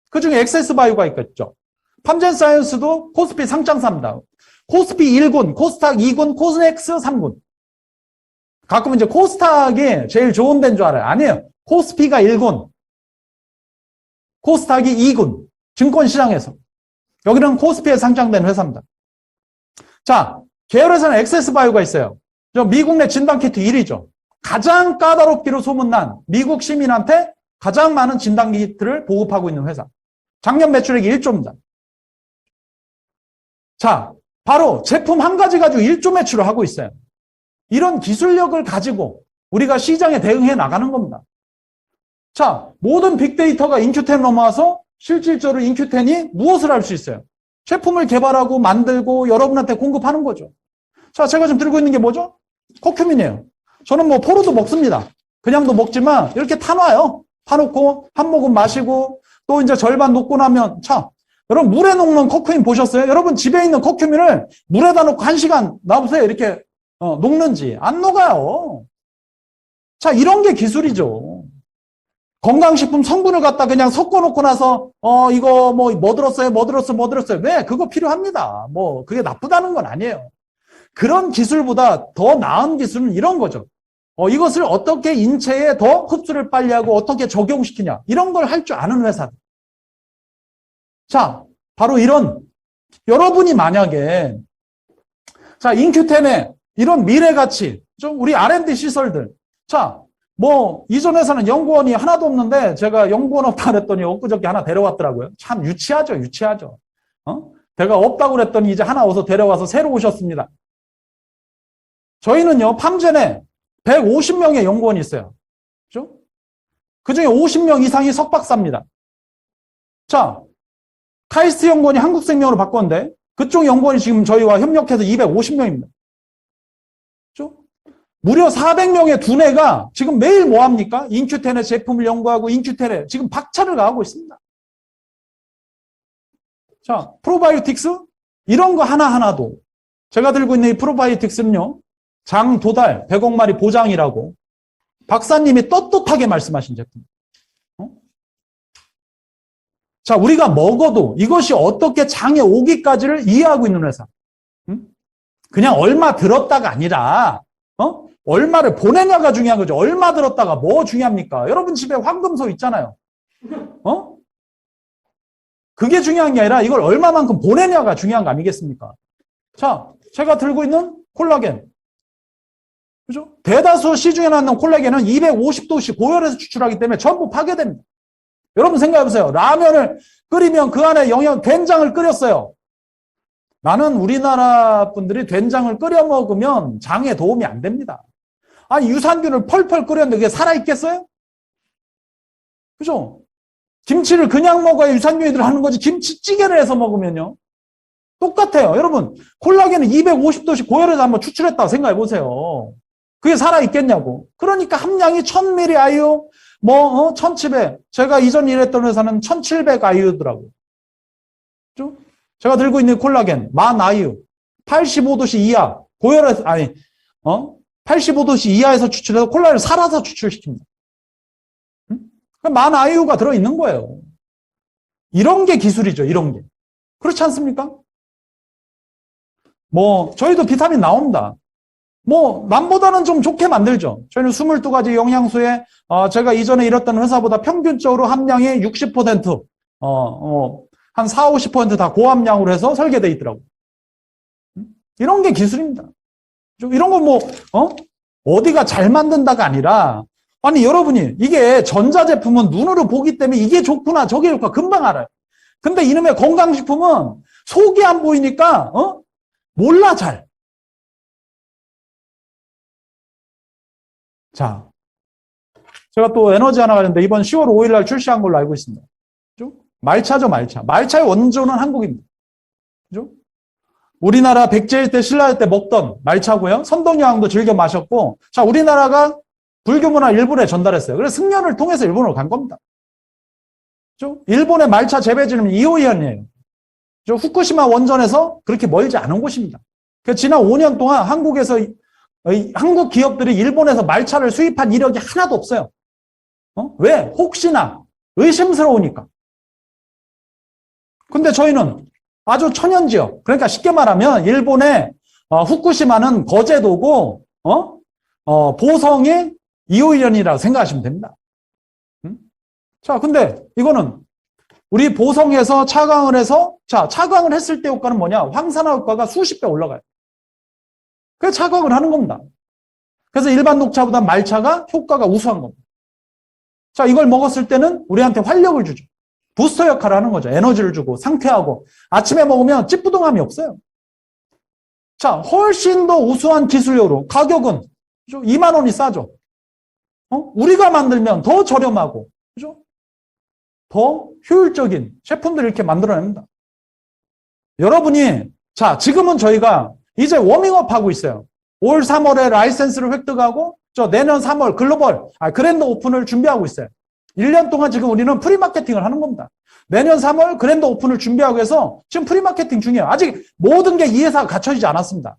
A: 그중에 엑세스바이오가 있겠죠. 팜젠 사이언스도 코스피 상장사입니다. 코스피 1군, 코스닥 2군, 코스넥스 3군. 가끔 이제 코스닥이 제일 좋은 데인 줄 알아요. 아니에요. 코스피가 1군, 코스닥이 2군, 증권시장에서. 여기는 코스피에 상장된 회사입니다. 자, 계열회사는 엑세스바이오가 있어요. 미국 내 진단키트 1위죠. 가장 까다롭기로 소문난 미국 시민한테 가장 많은 진단키트를 보급하고 있는 회사. 작년 매출액이 1조입니다. 자, 바로 제품 한 가지 가지고 1조 매출을 하고 있어요. 이런 기술력을 가지고 우리가 시장에 대응해 나가는 겁니다. 자, 모든 빅데이터가 인큐텐 넘어와서 실질적으로 인큐텐이 무엇을 할 수 있어요? 제품을 개발하고 만들고 여러분한테 공급하는 거죠. 자, 제가 지금 들고 있는 게 뭐죠? 코큐민이에요. 저는 뭐 포로도 먹습니다. 그냥도 먹지만 이렇게 타놔요. 타놓고 한 모금 마시고 또 이제 절반 녹고 나면 자, 여러분 물에 녹는 코큐민 보셨어요? 여러분 집에 있는 코큐민을 물에다 놓고 1시간 놔보세요. 이렇게 녹는지 안 녹아요. 자, 이런 게 기술이죠. 건강식품 성분을 갖다 그냥 섞어놓고 나서 이거 뭐 들었어요? 뭐 들었어요? 네, 그거 필요합니다. 뭐 그게 나쁘다는 건 아니에요. 그런 기술보다 더 나은 기술은 이런 거죠. 이것을 어떻게 인체에 더 흡수를 빨리 하고 어떻게 적용시키냐. 이런 걸 할 줄 아는 회사들. 자, 바로 이런 여러분이 만약에 자, 인큐텐에 이런 미래 가치, 좀 우리 R&D 시설들. 자, 뭐 이전 회사는 연구원이 하나도 없는데 제가 연구원 없다 그랬더니 엊그저께 하나 데려왔더라고요. 참 유치하죠, 유치하죠. 제가 없다고 그랬더니 이제 하나 어서 데려와서 새로 오셨습니다. 저희는요, 팜젠에 150명의 연구원이 있어요. 그죠? 그중에 50명 이상이 석박사입니다. 자, 카이스트 연구원이 한국생명으로 바꿨는데 그쪽 연구원이 지금 저희와 협력해서 250명입니다. 그죠? 무려 400명의 두뇌가 지금 매일 뭐 합니까? 인큐텐의 제품을 연구하고 인큐텐에 지금 박차를 가하고 있습니다. 자, 프로바이오틱스 이런 거 하나하나도 제가 들고 있는 이 프로바이오틱스는요. 장 도달 100억 마리 보장이라고 박사님이 떳떳하게 말씀하신 제품. 자, 우리가 먹어도 이것이 어떻게 장에 오기까지를 이해하고 있는 회사. 그냥 얼마 들었다가 아니라 얼마를 보내냐가 중요한 거죠. 얼마 들었다가 뭐 중요합니까? 여러분 집에 황금소 있잖아요. 그게 중요한 게 아니라 이걸 얼마만큼 보내냐가 중요한 거 아니겠습니까? 자, 제가 들고 있는 콜라겐. 그죠? 대다수 시중에 나오는 콜라겐은 250도씨 고열에서 추출하기 때문에 전부 파괴됩니다. 여러분 생각해보세요. 라면을 끓이면 그 안에 된장을 끓였어요. 나는 우리나라 분들이 된장을 끓여 먹으면 장에 도움이 안 됩니다. 아니, 유산균을 펄펄 끓였는데 그게 살아있겠어요? 그죠? 김치를 그냥 먹어야 유산균이 들어가는 거지, 김치찌개를 해서 먹으면요. 똑같아요. 여러분, 콜라겐은 250도씩 고열에서 한번 추출했다고 생각해 보세요. 그게 살아있겠냐고. 그러니까 함량이 1000ml IU, 1700. 제가 이전 일했던 회사는 1700 IU더라고요. 그죠? 제가 들고 있는 콜라겐, 1000 IU. 85도씨 이하, 고열에서, 85도씨 이하에서 추출해서 콜라겐을 살아서 추출시킵니다. 응? 1000 IU가 들어있는 거예요. 이런 게 기술이죠, 이런 게. 그렇지 않습니까? 저희도 비타민 나옵니다. 남보다는 좀 좋게 만들죠. 저희는 22가지 영양소에, 제가 이전에 일했던 회사보다 평균적으로 함량이 60%, 한 40, 50%다 고함량으로 해서 설계되어 있더라고요. 이런 게 기술입니다. 이런 거 어디가 잘 만든다가 아니라, 아니, 여러분이, 이게 전자제품은 눈으로 보기 때문에 이게 좋구나, 저게 좋구나, 금방 알아요. 근데 이놈의 건강식품은 속이 안 보이니까, 몰라, 잘. 자, 제가 또 에너지 하나 가는데 이번 10월 5일 날 출시한 걸로 알고 있습니다. 그죠? 말차죠, 말차. 말차의 원조는 한국입니다. 그죠? 우리나라 백제일 때, 신라일 때 먹던 말차고요. 선동여왕도 즐겨 마셨고, 자, 우리나라가 불교문화 일본에 전달했어요. 그래서 승려를 통해서 일본으로 간 겁니다. 그죠? 일본의 말차 재배지는 이호현이에요. 후쿠시마 원전에서 그렇게 멀지 않은 곳입니다. 그래서 지난 5년 동안 한국 기업들이 일본에서 말차를 수입한 이력이 하나도 없어요. 왜? 혹시나 의심스러우니까. 근데 저희는 아주 천연지역, 그러니까 쉽게 말하면 일본의 후쿠시마는 거제도고 보성이 이호일현이라고 생각하시면 됩니다. 자, 근데 이거는 우리 보성에서 차광을 해서, 자, 차광을 했을 때 효과는 뭐냐? 황산화 효과가 수십 배 올라가요. 그래서 차광을 하는 겁니다. 그래서 일반 녹차보다 말차가 효과가 우수한 겁니다. 자, 이걸 먹었을 때는 우리한테 활력을 주죠. 부스터 역할을 하는 거죠. 에너지를 주고 상쾌하고 아침에 먹으면 찌뿌둥함이 없어요. 자, 훨씬 더 우수한 기술료로 가격은 2만 원이 싸죠. 우리가 만들면 더 저렴하고, 그죠? 더 효율적인 제품들을 이렇게 만들어냅니다. 여러분이, 자, 지금은 저희가 이제 워밍업 하고 있어요. 올 3월에 라이센스를 획득하고, 내년 3월 그랜드 오픈을 준비하고 있어요. 1년 동안 지금 우리는 프리마케팅을 하는 겁니다. 내년 3월 그랜드 오픈을 준비하고 해서 지금 프리마케팅 중이에요. 아직 모든 게 이 회사가 갖춰지지 않았습니다.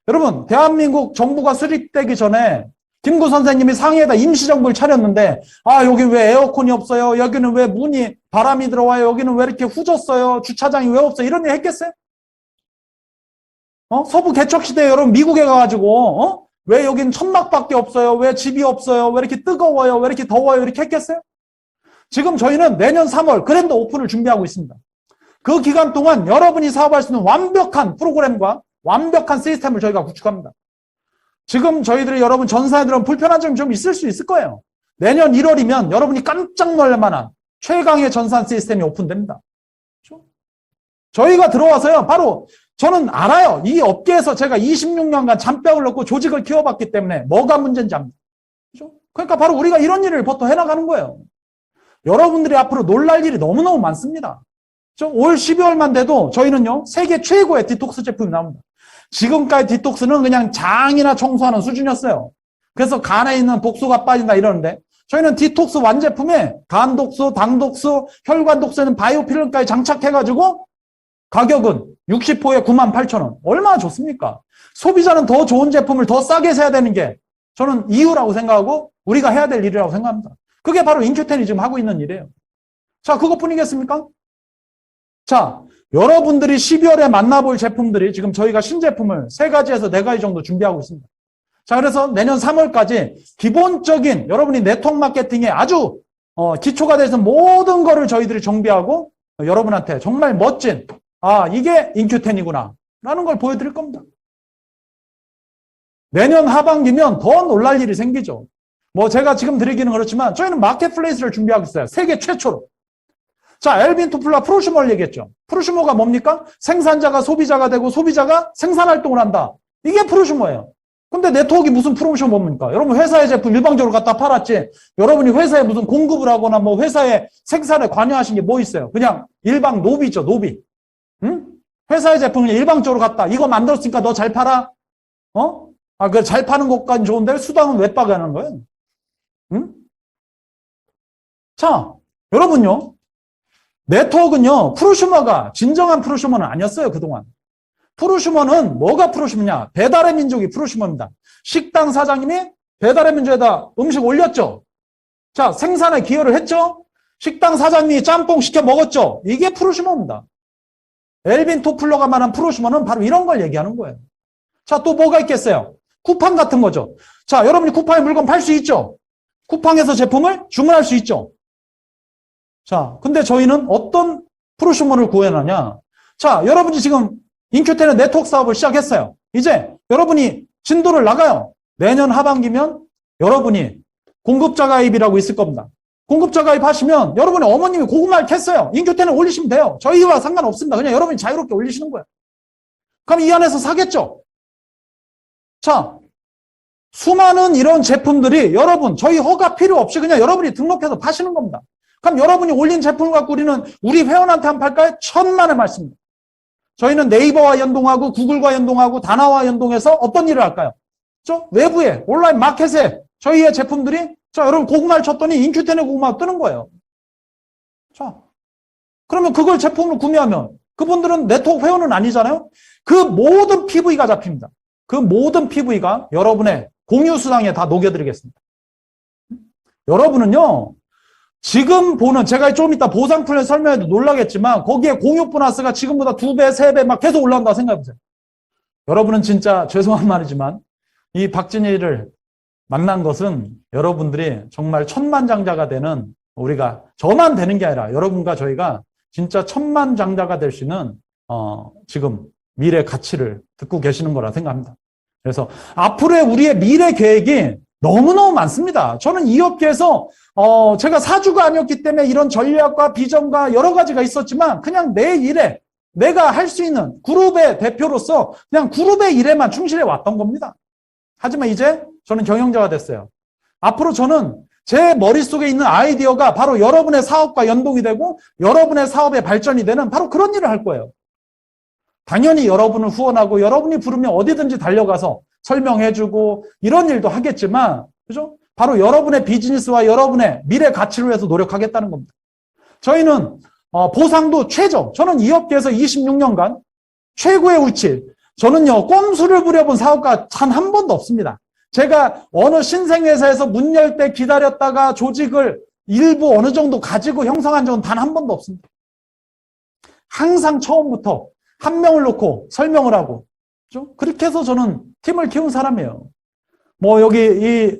A: 여러분, 대한민국 정부가 수립되기 전에 김구 선생님이 상해에다 임시정부를 차렸는데, 여기 왜 에어컨이 없어요? 여기는 왜 바람이 들어와요? 여기는 왜 이렇게 후졌어요? 주차장이 왜 없어요? 이런 일 했겠어요? 서부 개척시대에 여러분 미국에 가가지고, 왜 여긴 천막밖에 없어요? 왜 집이 없어요? 왜 이렇게 뜨거워요? 왜 이렇게 더워요? 이렇게 했겠어요? 지금 저희는 내년 3월 그랜드 오픈을 준비하고 있습니다. 그 기간 동안 여러분이 사업할 수 있는 완벽한 프로그램과 완벽한 시스템을 저희가 구축합니다. 지금 저희들이 여러분 전사에 들어온 불편한 점이 좀 있을 수 있을 거예요. 내년 1월이면 여러분이 깜짝 놀랄 만한 최강의 전산 시스템이 오픈됩니다. 그렇죠? 저희가 들어와서요, 바로 저는 알아요. 이 업계에서 제가 26년간 잔뼈를 넣고 조직을 키워봤기 때문에 뭐가 문제인지 압니다. 그렇죠? 그러니까 바로 우리가 이런 일을 버터 해나가는 거예요. 여러분들이 앞으로 놀랄 일이 너무너무 많습니다. 올 12월만 돼도 저희는요, 세계 최고의 디톡스 제품이 나옵니다. 지금까지 디톡스는 그냥 장이나 청소하는 수준이었어요. 그래서 간에 있는 독소가 빠진다 이러는데, 저희는 디톡스 완제품에 간 독소, 당 독소, 혈관 독소는 바이오필름까지 장착해가지고 가격은 60호에 98,000원. 얼마나 좋습니까? 소비자는 더 좋은 제품을 더 싸게 사야 되는 게 저는 이유라고 생각하고 우리가 해야 될 일이라고 생각합니다. 그게 바로 인큐텐이 지금 하고 있는 일이에요. 자, 그것뿐이겠습니까? 자, 여러분들이 12월에 만나볼 제품들이 지금 저희가 신제품을 3가지에서 4가지 정도 준비하고 있습니다. 자, 그래서 내년 3월까지 기본적인 여러분이 네트워크 마케팅에 아주 기초가 돼서 모든 거를 저희들이 정비하고 여러분한테 정말 멋진, 이게 인큐텐이구나 라는 걸 보여드릴 겁니다. 내년 하반기면 더 놀랄 일이 생기죠. 제가 지금 드리기는 그렇지만 저희는 마켓플레이스를 준비하고 있어요. 세계 최초로. 자, 엘빈 토플러 프로슈머를 얘기했죠. 프로슈머가 뭡니까? 생산자가 소비자가 되고 소비자가 생산활동을 한다. 이게 프로슈머예요. 근데 네트워크가 무슨 프로슈머입니까? 여러분 회사의 제품 일방적으로 갖다 팔았지. 여러분이 회사에 무슨 공급을 하거나 뭐 회사의 생산에 관여하신 게 뭐 있어요? 그냥 일방 노비죠, 노비. 응? 회사의 제품을 일방적으로 갖다 이거 만들었으니까 너 잘 팔아? 그 잘 파는 것까지 좋은데 수당은 왜 빠가는 거예요? 응? 자, 여러분요. 네트워크는요, 프로슈머가 진정한 프로슈머는 아니었어요, 그동안. 프로슈머는 뭐가 프로슈머냐? 배달의 민족이 프로슈머입니다. 식당 사장님이 배달의 민족에다 음식 올렸죠. 자, 생산에 기여를 했죠. 식당 사장님이 짬뽕 시켜 먹었죠. 이게 프로슈머입니다. 엘빈 토플러가 말한 프로슈머는 바로 이런 걸 얘기하는 거예요. 자, 또 뭐가 있겠어요? 쿠팡 같은 거죠. 자, 여러분이 쿠팡에 물건 팔 수 있죠. 쿠팡에서 제품을 주문할 수 있죠. 자, 근데 저희는 어떤 프로슈머를 구현하냐? 자, 여러분이 지금 인큐테는 네트워크 사업을 시작했어요. 이제 여러분이 진도를 나가요. 내년 하반기면 여러분이 공급자 가입이라고 있을 겁니다. 공급자 가입하시면 여러분의 어머님이 고구마를 캤어요. 인큐테는 올리시면 돼요. 저희와 상관없습니다. 그냥 여러분이 자유롭게 올리시는 거예요. 그럼 이 안에서 사겠죠? 자, 수많은 이런 제품들이 여러분 저희 허가 필요 없이 그냥 여러분이 등록해서 파시는 겁니다. 그럼 여러분이 올린 제품을 갖고 우리 회원한테 한번 팔까요? 천만의 말씀입니다. 저희는 네이버와 연동하고 구글과 연동하고 다나와 연동해서 어떤 일을 할까요? 외부에 온라인 마켓에 저희의 제품들이 자 여러분 고구마를 쳤더니 인큐텐의 고구마가 뜨는 거예요. 자 그러면 그걸 제품을 구매하면 그분들은 네트워크 회원은 아니잖아요. 그 모든 PV가 잡힙니다. 그 모든 PV가 여러분의 공유수당에 다 녹여드리겠습니다. 여러분은요. 지금 보는 제가 좀 이따 보상 플랜 설명해도 놀라겠지만 거기에 공유 보너스가 지금보다 2배, 3배 막 계속 올라온다고 생각해보세요. 여러분은 진짜 죄송한 말이지만 이 박진희를 만난 것은 여러분들이 정말 천만장자가 되는 우리가 저만 되는 게 아니라 여러분과 저희가 진짜 천만장자가 될 수 있는 지금 미래 가치를 듣고 계시는 거라 생각합니다. 그래서 앞으로의 우리의 미래 계획이 너무너무 많습니다. 저는 이 업계에서 제가 사주가 아니었기 때문에 이런 전략과 비전과 여러 가지가 있었지만 그냥 내 일에 내가 할 수 있는 그룹의 대표로서 그냥 그룹의 일에만 충실해 왔던 겁니다. 하지만 이제 저는 경영자가 됐어요. 앞으로 저는 제 머릿속에 있는 아이디어가 바로 여러분의 사업과 연동이 되고 여러분의 사업의 발전이 되는 바로 그런 일을 할 거예요. 당연히 여러분을 후원하고 여러분이 부르면 어디든지 달려가서 설명해주고 이런 일도 하겠지만 그죠? 바로 여러분의 비즈니스와 여러분의 미래 가치를 위해서 노력하겠다는 겁니다. 저희는 보상도 최저. 저는 이 업계에서 26년간 최고의 위치. 저는요 꼼수를 부려본 사업가 단 한 번도 없습니다. 제가 어느 신생회사에서 문 열 때 기다렸다가 조직을 일부 어느 정도 가지고 형성한 적은 단 한 번도 없습니다. 항상 처음부터 한 명을 놓고 설명을 하고 그렇게 해서 저는 팀을 키운 사람이에요. 뭐 여기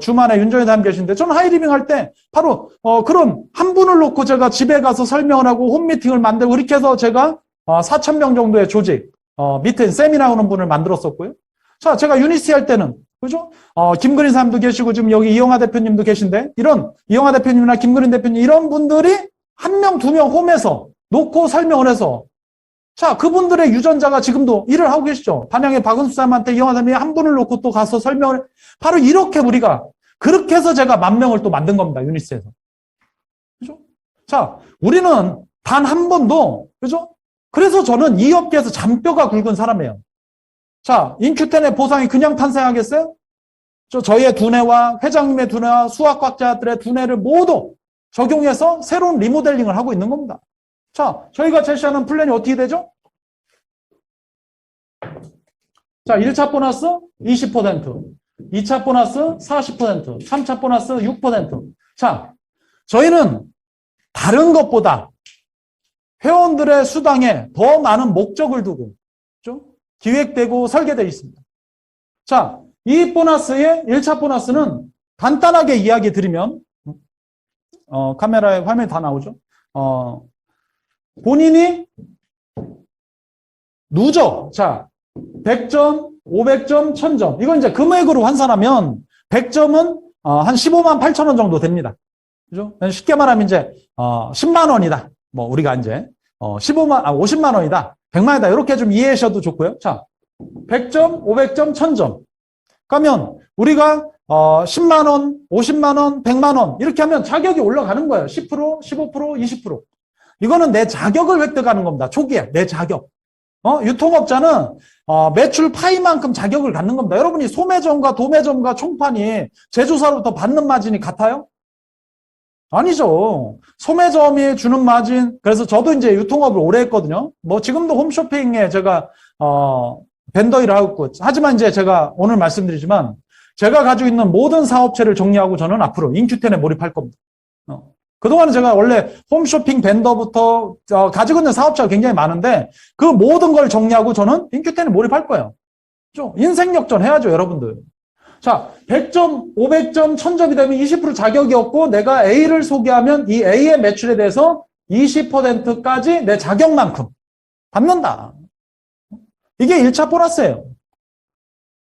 A: 주말에 윤정희 사님 계신데 저는 하이리빙 할 때 바로 그런 한 분을 놓고 제가 집에 가서 설명을 하고 홈미팅을 만들고 이렇게 해서 제가 4,000명 정도의 조직 미팅 세미나 오는 분을 만들었었고요. 자, 제가 유니티 할 때는 그죠? 김근희 사람도 계시고 지금 여기 이영하 대표님도 계신데 이런 이영하 대표님이나 김근희 대표님 이런 분들이 한 명, 두 명 홈에서 놓고 설명을 해서 자, 그분들의 유전자가 지금도 일을 하고 계시죠. 단양의 박은수 사람한테 이영하 사람이 한 분을 놓고 또 가서 설명을 바로 이렇게 우리가 그렇게 해서 제가 10,000명을 또 만든 겁니다. 유니스에서. 그죠? 자, 우리는 단 한 번도 그죠? 그래서 저는 이 업계에서 잔뼈가 굵은 사람이에요. 자, 인큐텐의 보상이 그냥 탄생하겠어요? 저희의 두뇌와 회장님의 두뇌와 수학과학자들의 두뇌를 모두 적용해서 새로운 리모델링을 하고 있는 겁니다. 자, 저희가 제시하는 플랜이 어떻게 되죠? 자, 1차 보너스 20%, 2차 보너스 40%, 3차 보너스 6%. 자, 저희는 다른 것보다 회원들의 수당에 더 많은 목적을 두고 좀 기획되고 설계되어 있습니다. 자, 이 보너스의 1차 보너스는 간단하게 이야기 드리면 카메라에 화면이 다 나오죠. 본인이 누적, 자, 100점, 500점, 1000점. 이건 이제 금액으로 환산하면 100점은 한 15만 8천 원 정도 됩니다. 그죠? 쉽게 말하면 이제, 10만 원이다. 뭐, 우리가 이제, 50만 원이다. 100만 원이다. 이렇게 좀 이해하셔도 좋고요. 자, 100점, 500점, 1000점. 그러면 우리가 10만 원, 50만 원, 100만 원 이렇게 하면 자격이 올라가는 거예요. 10%, 15%, 20%. 이거는 내 자격을 획득하는 겁니다. 초기에 내 자격. 유통업자는 매출 파이만큼 자격을 갖는 겁니다. 여러분이 소매점과 도매점과 총판이 제조사로부터 받는 마진이 같아요? 아니죠. 소매점이 주는 마진. 그래서 저도 이제 유통업을 오래 했거든요. 뭐 지금도 홈쇼핑에 제가 벤더 일을 하고 있고, 하지만 이제 제가 오늘 말씀드리지만 제가 가지고 있는 모든 사업체를 정리하고 저는 앞으로 인큐텐에 몰입할 겁니다. 그동안은 제가 원래 홈쇼핑 벤더부터 가지고 있는 사업체가 굉장히 많은데 그 모든 걸 정리하고 저는 인큐텐에 몰입할 거예요. 인생 역전 해야죠, 여러분들. 자, 100점, 500점, 1000점이 되면 20% 자격이 없고 내가 A를 소개하면 이 A의 매출에 대해서 20%까지 내 자격만큼 받는다. 이게 1차 보너스예요.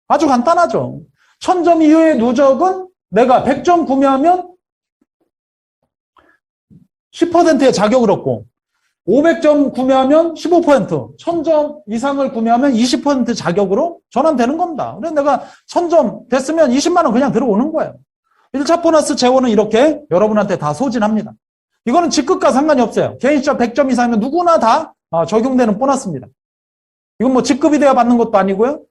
A: 아주 간단하죠. 1000점 이후의 누적은 내가 100점 구매하면 10%의 자격을 얻고 500점 구매하면 15%, 1000점 이상을 구매하면 20% 자격으로 전환되는 겁니다. 그래서 내가 1000점 됐으면 20만 원 그냥 들어오는 거예요. 1차 보너스 재원은 이렇게 여러분한테 다 소진합니다. 이거는 직급과 상관이 없어요. 개인시작 100점 이상이면 누구나 다 적용되는 보너스입니다. 이건 뭐 직급이 돼야 받는 것도 아니고요.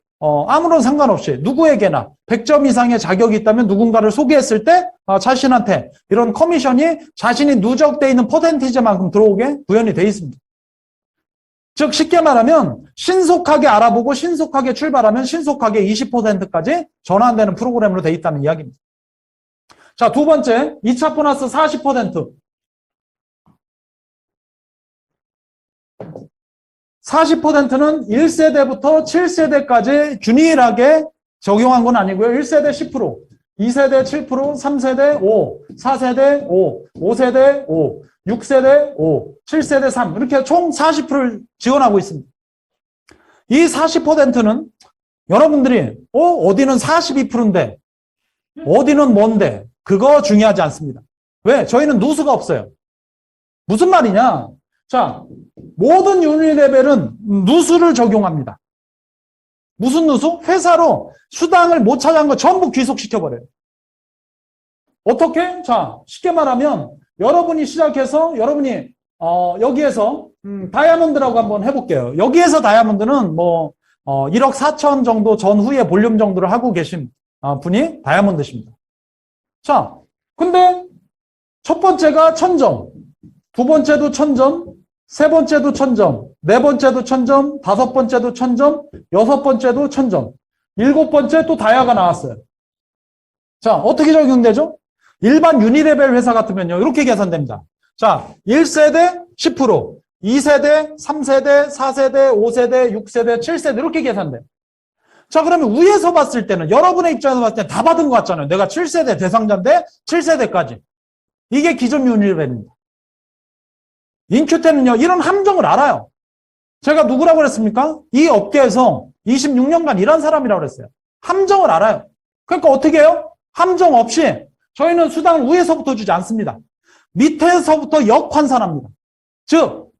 A: 아무런 상관없이 누구에게나 100점 이상의 자격이 있다면 누군가를 소개했을 때 자신한테 이런 커미션이 자신이 누적되어 있는 퍼센티지만큼 들어오게 구현이 되어 있습니다. 즉 쉽게 말하면 신속하게 알아보고 신속하게 출발하면 신속하게 20%까지 전환되는 프로그램으로 되어 있다는 이야기입니다. 자, 두 번째 2차 보너스 40%. 40%는 1세대부터 7세대까지 균일하게 적용한 건 아니고요. 1세대 10%, 2세대 7%, 3세대 5, 4세대 5, 5세대 5, 6세대 5, 7세대 3 이렇게 총 40%를 지원하고 있습니다. 이 40%는 여러분들이 어디는 42%인데 어디는 뭔데 그거 중요하지 않습니다. 왜? 저희는 누수가 없어요. 무슨 말이냐? 자, 모든 유닛 레벨은 누수를 적용합니다. 무슨 누수? 회사로 수당을 못 차지한 거 전부 귀속시켜버려요. 어떻게? 자, 쉽게 말하면 여러분이 시작해서 여러분이 여기에서 다이아몬드라고 한번 해볼게요. 여기에서 다이아몬드는 뭐 1억 4천 정도 전후의 볼륨 정도를 하고 계신 분이 다이아몬드십니다. 자, 근데 첫 번째가 1000점, 두 번째도 1000점, 세 번째도 1000점, 네 번째도 1000점, 다섯 번째도 1000점, 여섯 번째도 1000점, 일곱 번째 또 다이아가 나왔어요. 자, 어떻게 적용되죠? 일반 유니레벨 회사 같으면요, 이렇게 계산됩니다. 자, 1세대 10%, 2세대, 3세대, 4세대, 5세대, 6세대, 7세대 이렇게 계산돼요. 자, 그러면 위에서 봤을 때는 여러분의 입장에서 봤을 때 다 받은 것 같잖아요. 내가 7세대 대상자인데 7세대까지. 이게 기존 유니레벨입니다. 인큐텐은요, 이런 함정을 알아요. 제가 누구라고 그랬습니까? 이 업계에서 26년간 일한 사람이라고 그랬어요. 함정을 알아요. 그러니까 어떻게 해요? 함정 없이 저희는 수당을 위에서부터 주지 않습니다. 밑에서부터 역환산합니다. 즉,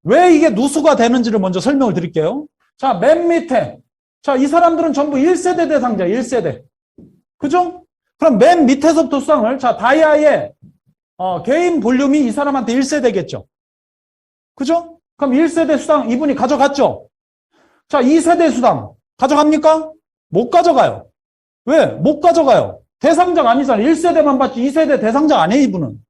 A: 왜 이게 누수가 되는지를 먼저 설명을 드릴게요. 자, 맨 밑에. 자, 이 사람들은 전부 1세대 대상자예요. 1세대. 그죠? 그럼 맨 밑에서부터 수당을, 자, 다이아의 개인 볼륨이 이 사람한테 1세대겠죠. 그죠? 그럼 1세대 수당 이분이 가져갔죠? 자, 2세대 수당 가져갑니까? 못 가져가요. 왜? 못 가져가요. 대상자가 아니잖아요. 1세대만 받지 2세대 대상자 아니에요, 이분은.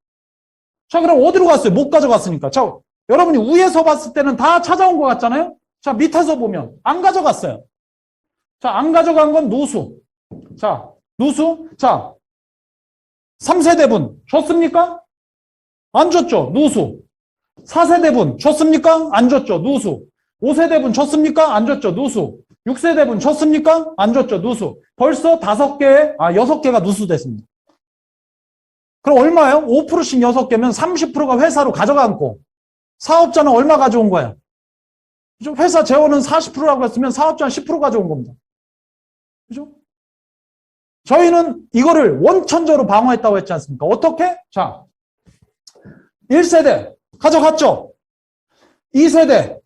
A: 자, 그럼 어디로 갔어요? 못 가져갔으니까. 자, 여러분이 위에서 봤을 때는 다 찾아온 것 같잖아요? 자, 밑에서 보면 안 가져갔어요. 자, 안 가져간 건 누수. 자, 누수. 자, 3세대분 줬습니까? 안 줬죠? 누수. 4세대분 줬습니까? 안 줬죠? 누수. 5세대분 줬습니까? 안 줬죠? 누수. 6세대분 줬습니까? 안 줬죠? 누수. 벌써 6개가 누수됐습니다. 그럼 얼마예요? 5%씩 6개면 30%가 회사로 가져가고 사업자는 얼마 가져온 거야? 회사 재원은 40%라고 했으면 사업자는 10% 가져온 겁니다. 그죠? 저희는 이거를 원천적으로 방어했다고 했지 않습니까? 어떻게? 자, 1세대 가져갔죠? 2세대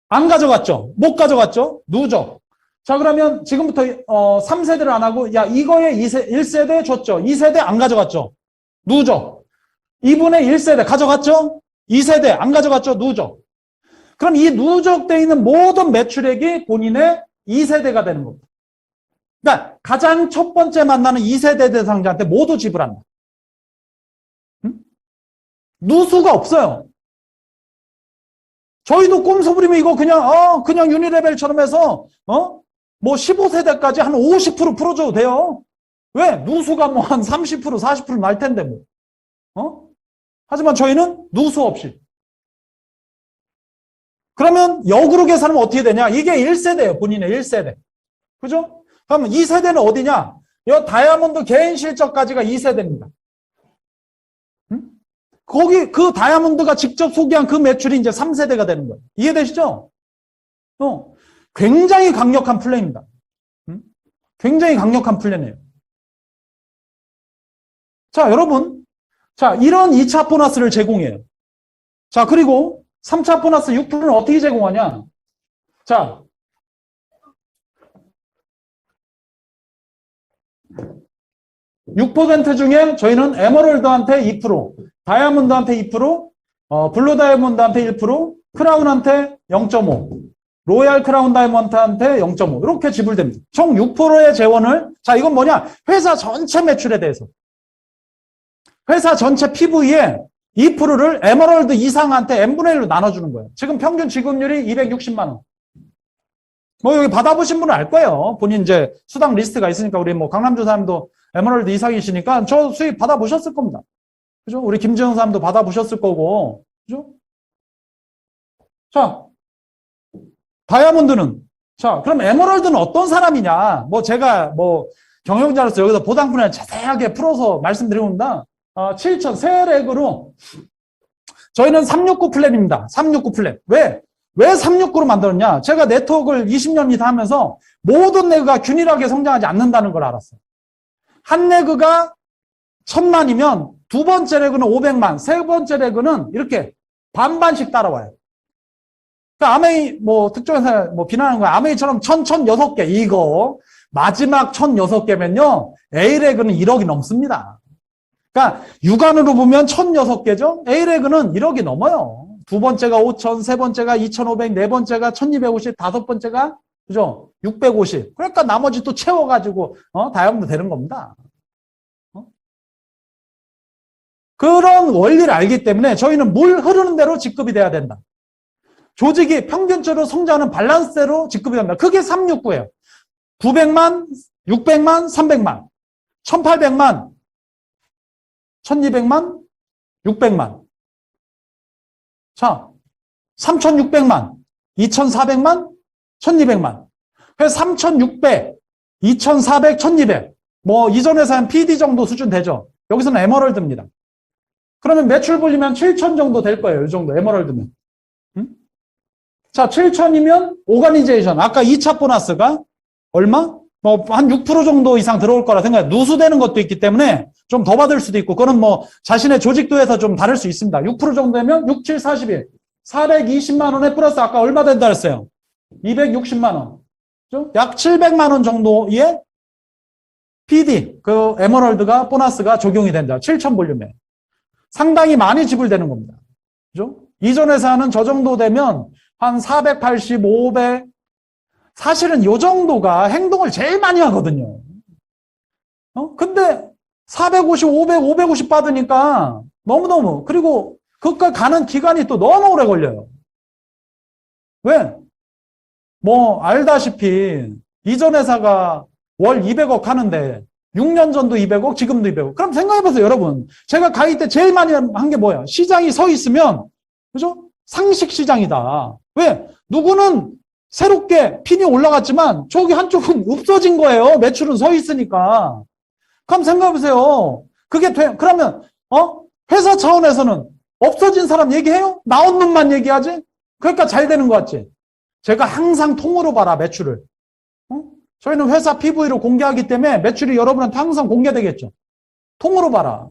A: 안 가져갔죠? 못 가져갔죠? 누적. 자, 그러면 지금부터 3세대를 안 하고 야, 이거에 1세대 줬죠? 2세대 안 가져갔죠? 누적. 2분의 1세대 가져갔죠? 2세대 안 가져갔죠? 누적. 그럼 이 누적되어 있는 모든 매출액이 본인의 2세대가 되는 겁니다. 그러니까 가장 첫 번째 만나는 2세대 대상자한테 모두 지불한다. 응? 누수가 없어요. 저희도 꼼수 부리면 이거 그냥 유니레벨처럼 해서 뭐 15세대까지 한 50% 풀어줘도 돼요. 왜? 누수가 뭐 한 30% 40% 날 텐데 뭐. 하지만 저희는 누수 없이. 그러면 역으로 계산하면 어떻게 되냐? 이게 1세대예요. 본인의 1세대. 그죠? 그럼 2세대는 어디냐? 이 다이아몬드 개인 실적까지가 2세대입니다. 응? 거기 그 다이아몬드가 직접 소개한 그 매출이 이제 3세대가 되는 거예요. 이해되시죠? 굉장히 강력한 플랜입니다. 응? 굉장히 강력한 플랜이에요. 자, 여러분. 자, 이런 2차 보너스를 제공해요. 자, 그리고 3차 보너스 6%는 어떻게 제공하냐? 자, (6% 중에 저희는 에메랄드한테 2%, 다이아몬드한테 2%, 블루 다이아몬드한테 1%, 크라운한테 0.5, 로얄 크라운 다이아몬드한테 0.5 이렇게 지불됩니다. 총 6%의 재원을, 자, 이건 뭐냐? 회사 전체 매출에 대해서. 회사 전체 PV에 2%를 에메랄드 이상한테 n분의 1로 나눠주는 거예요. 지금 평균 지급률이 260만 원. 뭐 여기 받아보신 분은 알 거예요. 본인 이제 수당 리스트가 있으니까. 우리 뭐 강남주 사람도 에메랄드 이상이시니까 저 수입 받아보셨을 겁니다. 그죠? 우리 김지영 사람도 받아보셨을 거고. 그죠? 자, 다이아몬드는, 자, 그럼 에메랄드는 어떤 사람이냐? 뭐 제가 뭐 경영자로서 여기서 보상분을 자세하게 풀어서 말씀드립니다. 7천 세렉으로 저희는 369 플랜입니다. 369 플랜. 왜 369로 만들었냐? 제가 네트워크를 20년 이상 하면서 모든 레그가 균일하게 성장하지 않는다는 걸 알았어요. 한 레그가 1000만이면 두 번째 레그는 500만, 세 번째 레그는 이렇게 반반씩 따라와요. 그러니까 아메이 뭐 특정해서 뭐 비난하는 거야. 아메이처럼 1006개 이거 마지막 1006개면요. A레그는 1억이 넘습니다. 그러니까 육안으로 보면 1006개죠. A레그는 1억이 넘어요. 두 번째가 5,000, 세 번째가 2,500, 네 번째가 1,250, 다섯 번째가 그죠? 650. 그러니까 나머지 또 채워가지고 다이아몬드 되는 겁니다. 그런 원리를 알기 때문에 저희는 물 흐르는 대로 직급이 돼야 된다. 조직이 평균적으로 성장하는 밸런스대로 직급이 됩니다. 그게 369예요. 900만, 600만, 300만, 1800만, 1200만, 600만. 자, 3600만, 2400만, 1200만. 그래서 3600, 2400, 1200. 뭐 이전에서 한 PD 정도 수준 되죠. 여기서는 에메랄드입니다. 그러면 매출 볼륨은 7000 정도 될 거예요. 이 정도 에메랄드면. 자, 7000이면 오가니제이션. 아까 2차 보너스가 얼마? 뭐 한 6% 정도 이상 들어올 거라 생각해요. 누수되는 것도 있기 때문에 좀 더 받을 수도 있고, 그건 뭐 자신의 조직도에서 좀 다를 수 있습니다. 6% 정도 되면 6, 7, 41. 420만 원에 플러스 아까 얼마 된다 했어요? 260만 원. 약 700만 원 정도의 PD, 그 에메랄드가 보너스가 적용이 된다. 7000 볼륨에. 상당히 많이 지불되는 겁니다. 그죠? 이전 회사는 저 정도 되면 한 480, 500, 사실은 요 정도가 행동을 제일 많이 하거든요. 근데 450, 500, 550 받으니까 너무너무, 그리고 그까지 가는 기간이 또 너무 오래 걸려요. 왜? 뭐 알다시피 이전 회사가 월 200억 하는데 6년 전도 200억, 지금도 200억. 그럼 생각해보세요, 여러분. 제가 가입 때 제일 많이 한 게 뭐야? 시장이 서 있으면, 그죠? 상식 시장이다. 왜? 누구는 새롭게 핀이 올라갔지만 저기 한쪽은 없어진 거예요. 매출은 서 있으니까. 그럼 생각해보세요. 그게 그러면 회사 차원에서는 없어진 사람 얘기해요? 나온 놈만 얘기하지? 그러니까 잘 되는 거 같지? 제가 항상 통으로 봐라, 매출을. 저희는 회사 PV로 공개하기 때문에 매출이 여러분한테 항상 공개되겠죠. 통으로 봐라.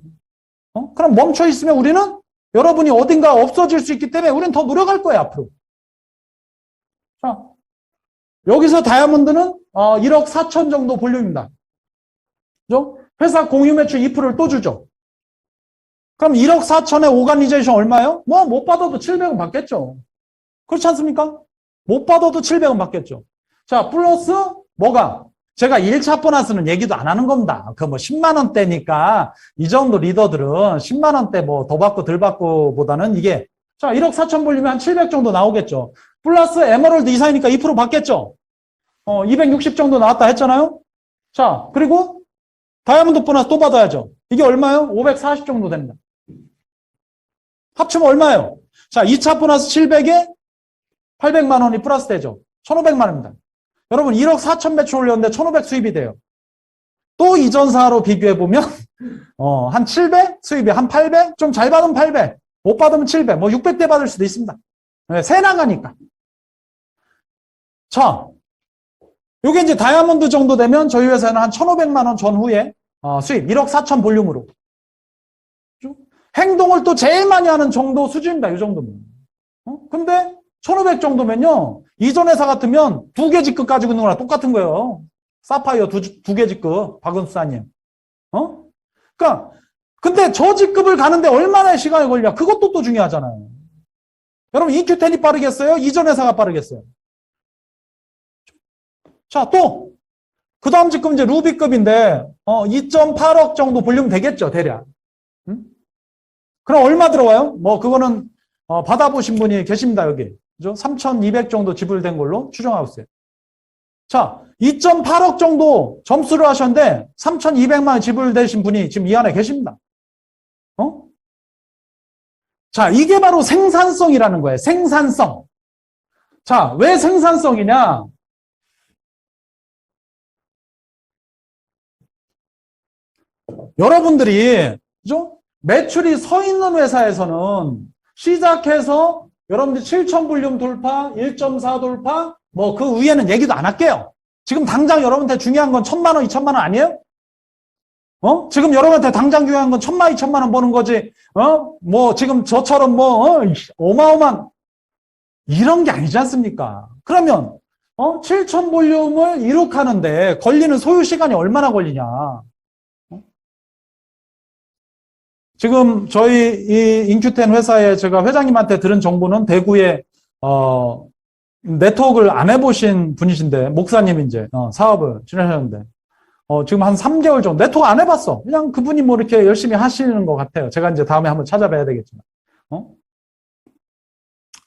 A: 그럼 멈춰 있으면 우리는 여러분이 어딘가 없어질 수 있기 때문에 우리는 더 노력할 거예요, 앞으로. 자, 여기서 다이아몬드는 1억 4천 정도 볼륨입니다. 그죠? 회사 공유 매출 2%를 또 주죠. 그럼 1억 4천에 오가니제이션 얼마예요? 뭐 못 받아도 700원 받겠죠. 그렇지 않습니까? 못 받아도 700원 받겠죠. 자, 플러스 뭐가? 제가 1차 보너스는 얘기도 안 하는 겁니다. 그 뭐 10만 원대니까 이 정도 리더들은 10만 원대 뭐 더 받고 덜 받고 보다는 이게 자, 1억 4천 볼륨에 한 700 정도 나오겠죠. 플러스 에메랄드 이상이니까 2% 받겠죠. 260 정도 나왔다 했잖아요. 자, 그리고 다이아몬드 보너스 또 받아야죠. 이게 얼마예요? 540 정도 됩니다. 합치면 얼마예요? 자, 2차 보너스 700에 800만 원이 플러스 되죠. 1,500만 원입니다. 여러분 1억 4천 매출 올렸는데 1,500 수입이 돼요. 또 이전사로 비교해보면 한 700 수입이 한 800? 좀 잘 받으면 800, 못 받으면 700, 뭐 600대 받을 수도 있습니다. 네, 새 나가니까. 자, 요게 이제 다이아몬드 정도 되면 저희 회사는 한 1,500만 원 전후에 수입 1억 4천 볼륨으로. 행동을 또 제일 많이 하는 정도 수준입니다. 이 정도면. 근데 1,500 정도면요. 이전 회사 같으면 2개 직급 가지고 있는 거랑 똑같은 거예요. 사파이어 2개 직급, 박은수사님. 그러니까 근데 저 직급을 가는데 얼마나 시간이 걸려? 그것도 또 중요하잖아요. 여러분 EQ10이 빠르겠어요? 이전 회사가 빠르겠어요? 자, 또 그 다음 직급 이제 루비급인데 2.8억 정도 볼륨 되겠죠, 대략. 그럼 얼마 들어와요? 뭐 그거는 받아보신 분이 계십니다, 여기. 그죠? 3,200 정도 지불된 걸로 추정하고 있어요. 자, 2.8억 정도 점수를 하셨는데 3,200만 원 지불되신 분이 지금 이 안에 계십니다. 자, 이게 바로 생산성이라는 거예요. 생산성. 자, 왜 생산성이냐? 여러분들이 그죠? 매출이 서 있는 회사에서는 시작해서 여러분들 7천 볼륨 돌파, 1.4 돌파, 뭐 그 위에는 얘기도 안 할게요. 지금 당장 여러분한테 중요한 건 1,000만 원, 2,000만 원 아니에요? 지금 여러분한테 당장 중요한 건 1,000만 원, 2,000만 원 버는 거지. 뭐 지금 저처럼 뭐 어마어마한 이런 게 아니지 않습니까? 그러면 7천 볼륨을 이룩하는데 걸리는 소요 시간이 얼마나 걸리냐? 지금 저희 이 인큐텐 회사에 제가 회장님한테 들은 정보는 대구에 네트워크를 안 해보신 분이신데 목사님 이제 사업을 진행하셨는데 지금 한 3개월 정도 네트워크 안 해봤어. 그냥 그분이 뭐 이렇게 열심히 하시는 것 같아요. 제가 이제 다음에 한번 찾아봐야 되겠지만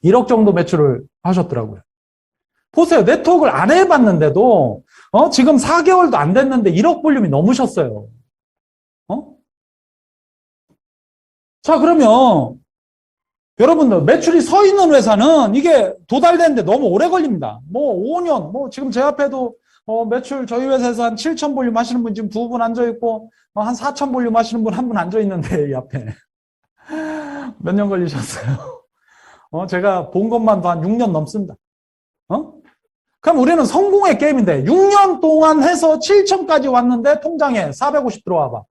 A: 1억 정도 매출을 하셨더라고요. 보세요. 네트워크를 안 해봤는데도 지금 4개월도 안 됐는데 1억 볼륨이 넘으셨어요. 자, 그러면 여러분들 매출이 서 있는 회사는 이게 도달되는데 너무 오래 걸립니다. 뭐 5년, 뭐 지금 제 앞에도 매출 저희 회사에서 한 7천 볼륨 하시는 분 지금 2분 앉아 있고 한 4천 볼륨 하시는 분 한 분 앉아 있는데 이 앞에 몇 년 걸리셨어요? 제가 본 것만도 한 6년 넘습니다. 그럼 우리는 성공의 게임인데 6년 동안 해서 7천까지 왔는데 통장에 450 들어와 봐.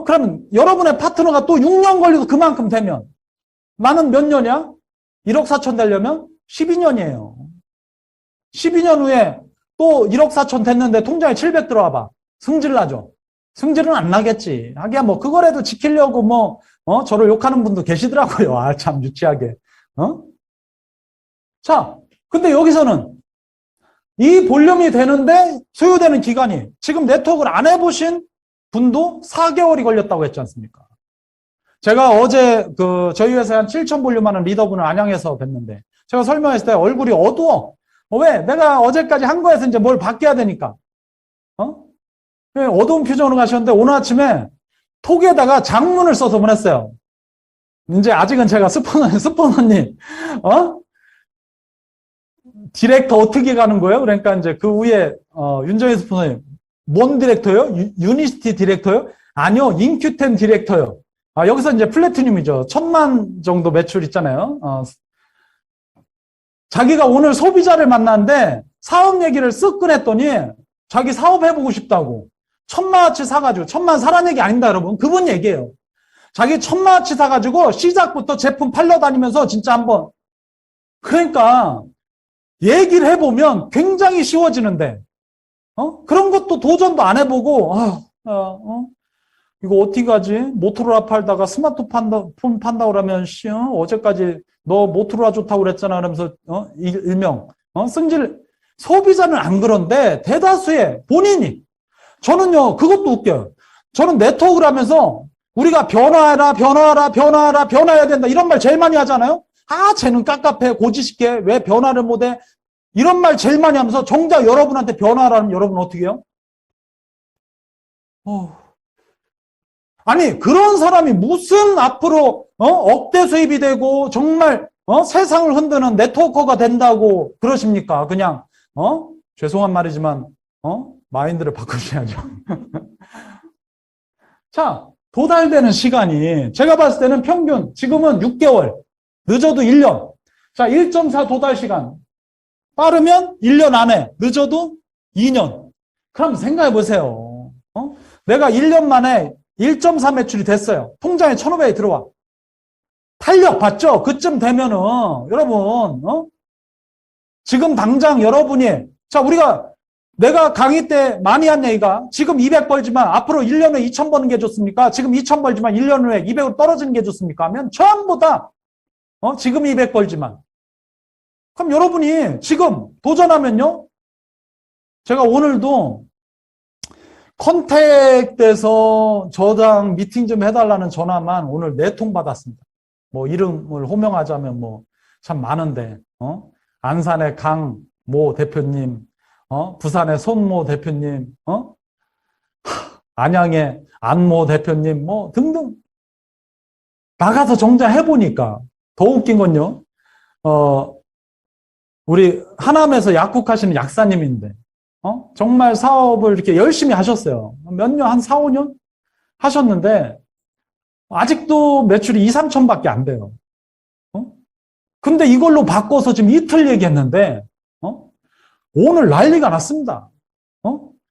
A: 그러면 여러분의 파트너가 또 6년 걸리고 그만큼 되면 나는 몇 년이야? 1억 4천 되려면 12년이에요. 12년 후에 또 1억 4천 됐는데 통장에 700 들어와 봐. 승질 나죠? 승질은 안 나겠지. 하기야 뭐 그거라도 지키려고 뭐 저를 욕하는 분도 계시더라고요. 아, 참 유치하게. 자, 근데 여기서는 이 볼륨이 되는데 소요되는 기간이 지금 네트워크를 안 해보신 분도 4개월이 걸렸다고 했지 않습니까? 제가 어제 저희 회사에 한 7천 볼륨 하는 리더분을 안양에서 뵀는데 제가 설명했을 때 얼굴이 어두워. 왜? 내가 어제까지 한 거에서 이제 뭘 바뀌어야 되니까. 어두운 표정으로 가셨는데 오늘 아침에 톡에다가 장문을 써서 보냈어요. 이제 아직은 제가 스포너님, 디렉터 어떻게 가는 거예요? 그러니까 이제 그 위에, 윤정희 스포너님, 뭔 디렉터요? 유니시티 디렉터요? 아니요, 인큐텐 디렉터요. 여기서 이제 플래티늄이죠. 1,000만 정도 매출 있잖아요. 자기가 오늘 소비자를 만났는데 사업 얘기를 쓱 꺼냈더니 자기 사업 해보고 싶다고. 1,000만원치 사가지고 1,000만 사란 얘기 아닙니다, 여러분. 그분 얘기예요. 자기 천만원치 사가지고 시작부터 제품 팔러 다니면서 진짜 한번. 그러니까 얘기를 해보면 굉장히 쉬워지는데, 그런 것도 도전도 안 해보고, 이거 어떻게 가지? 모토로라 팔다가 스마트폰 판다고 그러면, 어제까지 너 모토로라 좋다고 그랬잖아. 그러면서, 일명, 승질, 소비자는 안 그런데 대다수의 본인이, 저는요, 그것도 웃겨요. 저는 네트워크를 하면서 우리가 변화해야 된다. 이런 말 제일 많이 하잖아요. 쟤는 깝깝해, 고지식해, 왜 변화를 못해? 이런 말 제일 많이 하면서 정작 여러분한테 변화라면 여러분 어떻게 해요? 아니, 그런 사람이 무슨 앞으로, 억대 수입이 되고 정말, 세상을 흔드는 네트워커가 된다고 그러십니까? 그냥, 죄송한 말이지만, 마인드를 바꾸셔야죠. 자, 도달되는 시간이 제가 봤을 때는 평균 지금은 6개월, 늦어도 1년. 자, 1.4 도달 시간. 빠르면 1년 안에, 늦어도 2년. 그럼 생각해 보세요. 내가 1년 만에 1.4 매출이 됐어요. 통장에 1,500이 들어와. 탄력 봤죠? 그쯤 되면은 여러분, 지금 당장 여러분이, 자, 내가 강의 때 많이 한 얘기가 지금 200 벌지만 앞으로 1년 후에 2,000 버는 게 좋습니까? 지금 2,000 벌지만 1년 후에 200으로 떨어지는 게 좋습니까? 하면 전부 다 지금 200 벌지만. 그럼 여러분이 지금 도전하면요. 제가 오늘도 컨택돼서 저랑 미팅 좀 해달라는 전화만 오늘 4통 받았습니다. 뭐 이름을 호명하자면 뭐 참 많은데, 안산의 강 모 대표님, 부산의 손모 대표님, 안양의 안모 대표님, 뭐 등등. 나가서 정작 해보니까 더 웃긴 건요. 우리 하남에서 약국하시는 약사님인데, 정말 사업을 이렇게 열심히 하셨어요. 몇 년, 한 4, 5년 하셨는데, 아직도 매출이 2, 3천밖에 안 돼요. 근데 이걸로 바꿔서 지금 이틀 얘기했는데, 오늘 난리가 났습니다.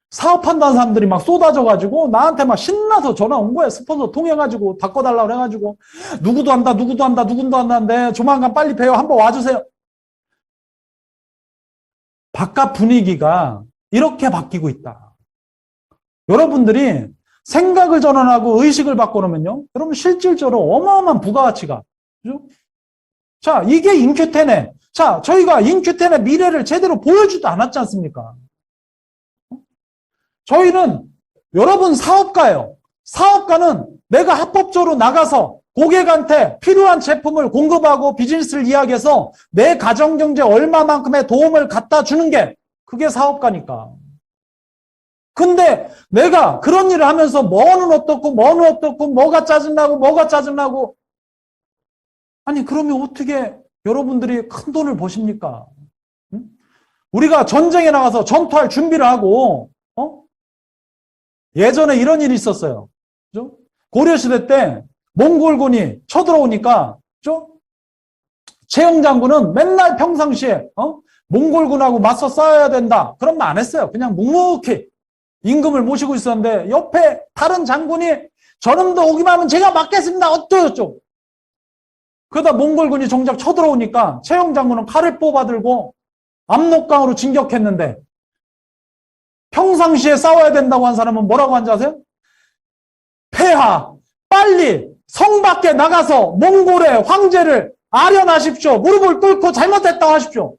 A: 사업한다는 사람들이 막 쏟아져가지고 나한테 막 신나서 전화 온 거예요. 스폰서 통해가지고 바꿔달라고 그래가지고 누구도 한다 하는데 조만간 빨리 봬요. 한번 와주세요. 바깥 분위기가 이렇게 바뀌고 있다. 여러분들이 생각을 전환하고 의식을 바꿔놓으면요. 여러분 실질적으로 어마어마한 부가가치가. 그죠? 자, 이게 인큐텐의. 자, 저희가 인큐텐의 미래를 제대로 보여주지도 않았지 않습니까? 저희는 여러분 사업가예요. 사업가는 내가 합법적으로 나가서 고객한테 필요한 제품을 공급하고 비즈니스를 이야기해서 내 가정경제에 얼마만큼의 도움을 갖다 주는 게 그게 사업가니까. 근데 내가 그런 일을 하면서 뭐는 어떻고 뭐가 짜증나고 아니 그러면 어떻게 여러분들이 큰 돈을 버십니까? 응? 우리가 전쟁에 나가서 전투할 준비를 하고 예전에 이런 일이 있었어요. 그죠? 고려시대 때 몽골군이 쳐들어오니까 최영 장군은 맨날 평상시에 몽골군하고 맞서 싸워야 된다. 그런 말 안 했어요. 그냥 묵묵히 임금을 모시고 있었는데 옆에 다른 장군이 저놈도 오기만 하면 제가 맞겠습니다. 어쩌고저쩌고. 그러다 몽골군이 정작 쳐들어오니까 최영 장군은 칼을 뽑아들고 압록강으로 진격했는데 평상시에 싸워야 된다고 한 사람은 뭐라고 한지 아세요? 폐하, 빨리 성 밖에 나가서 몽골의 황제를 아련하십시오. 무릎을 꿇고 잘못했다고 하십시오.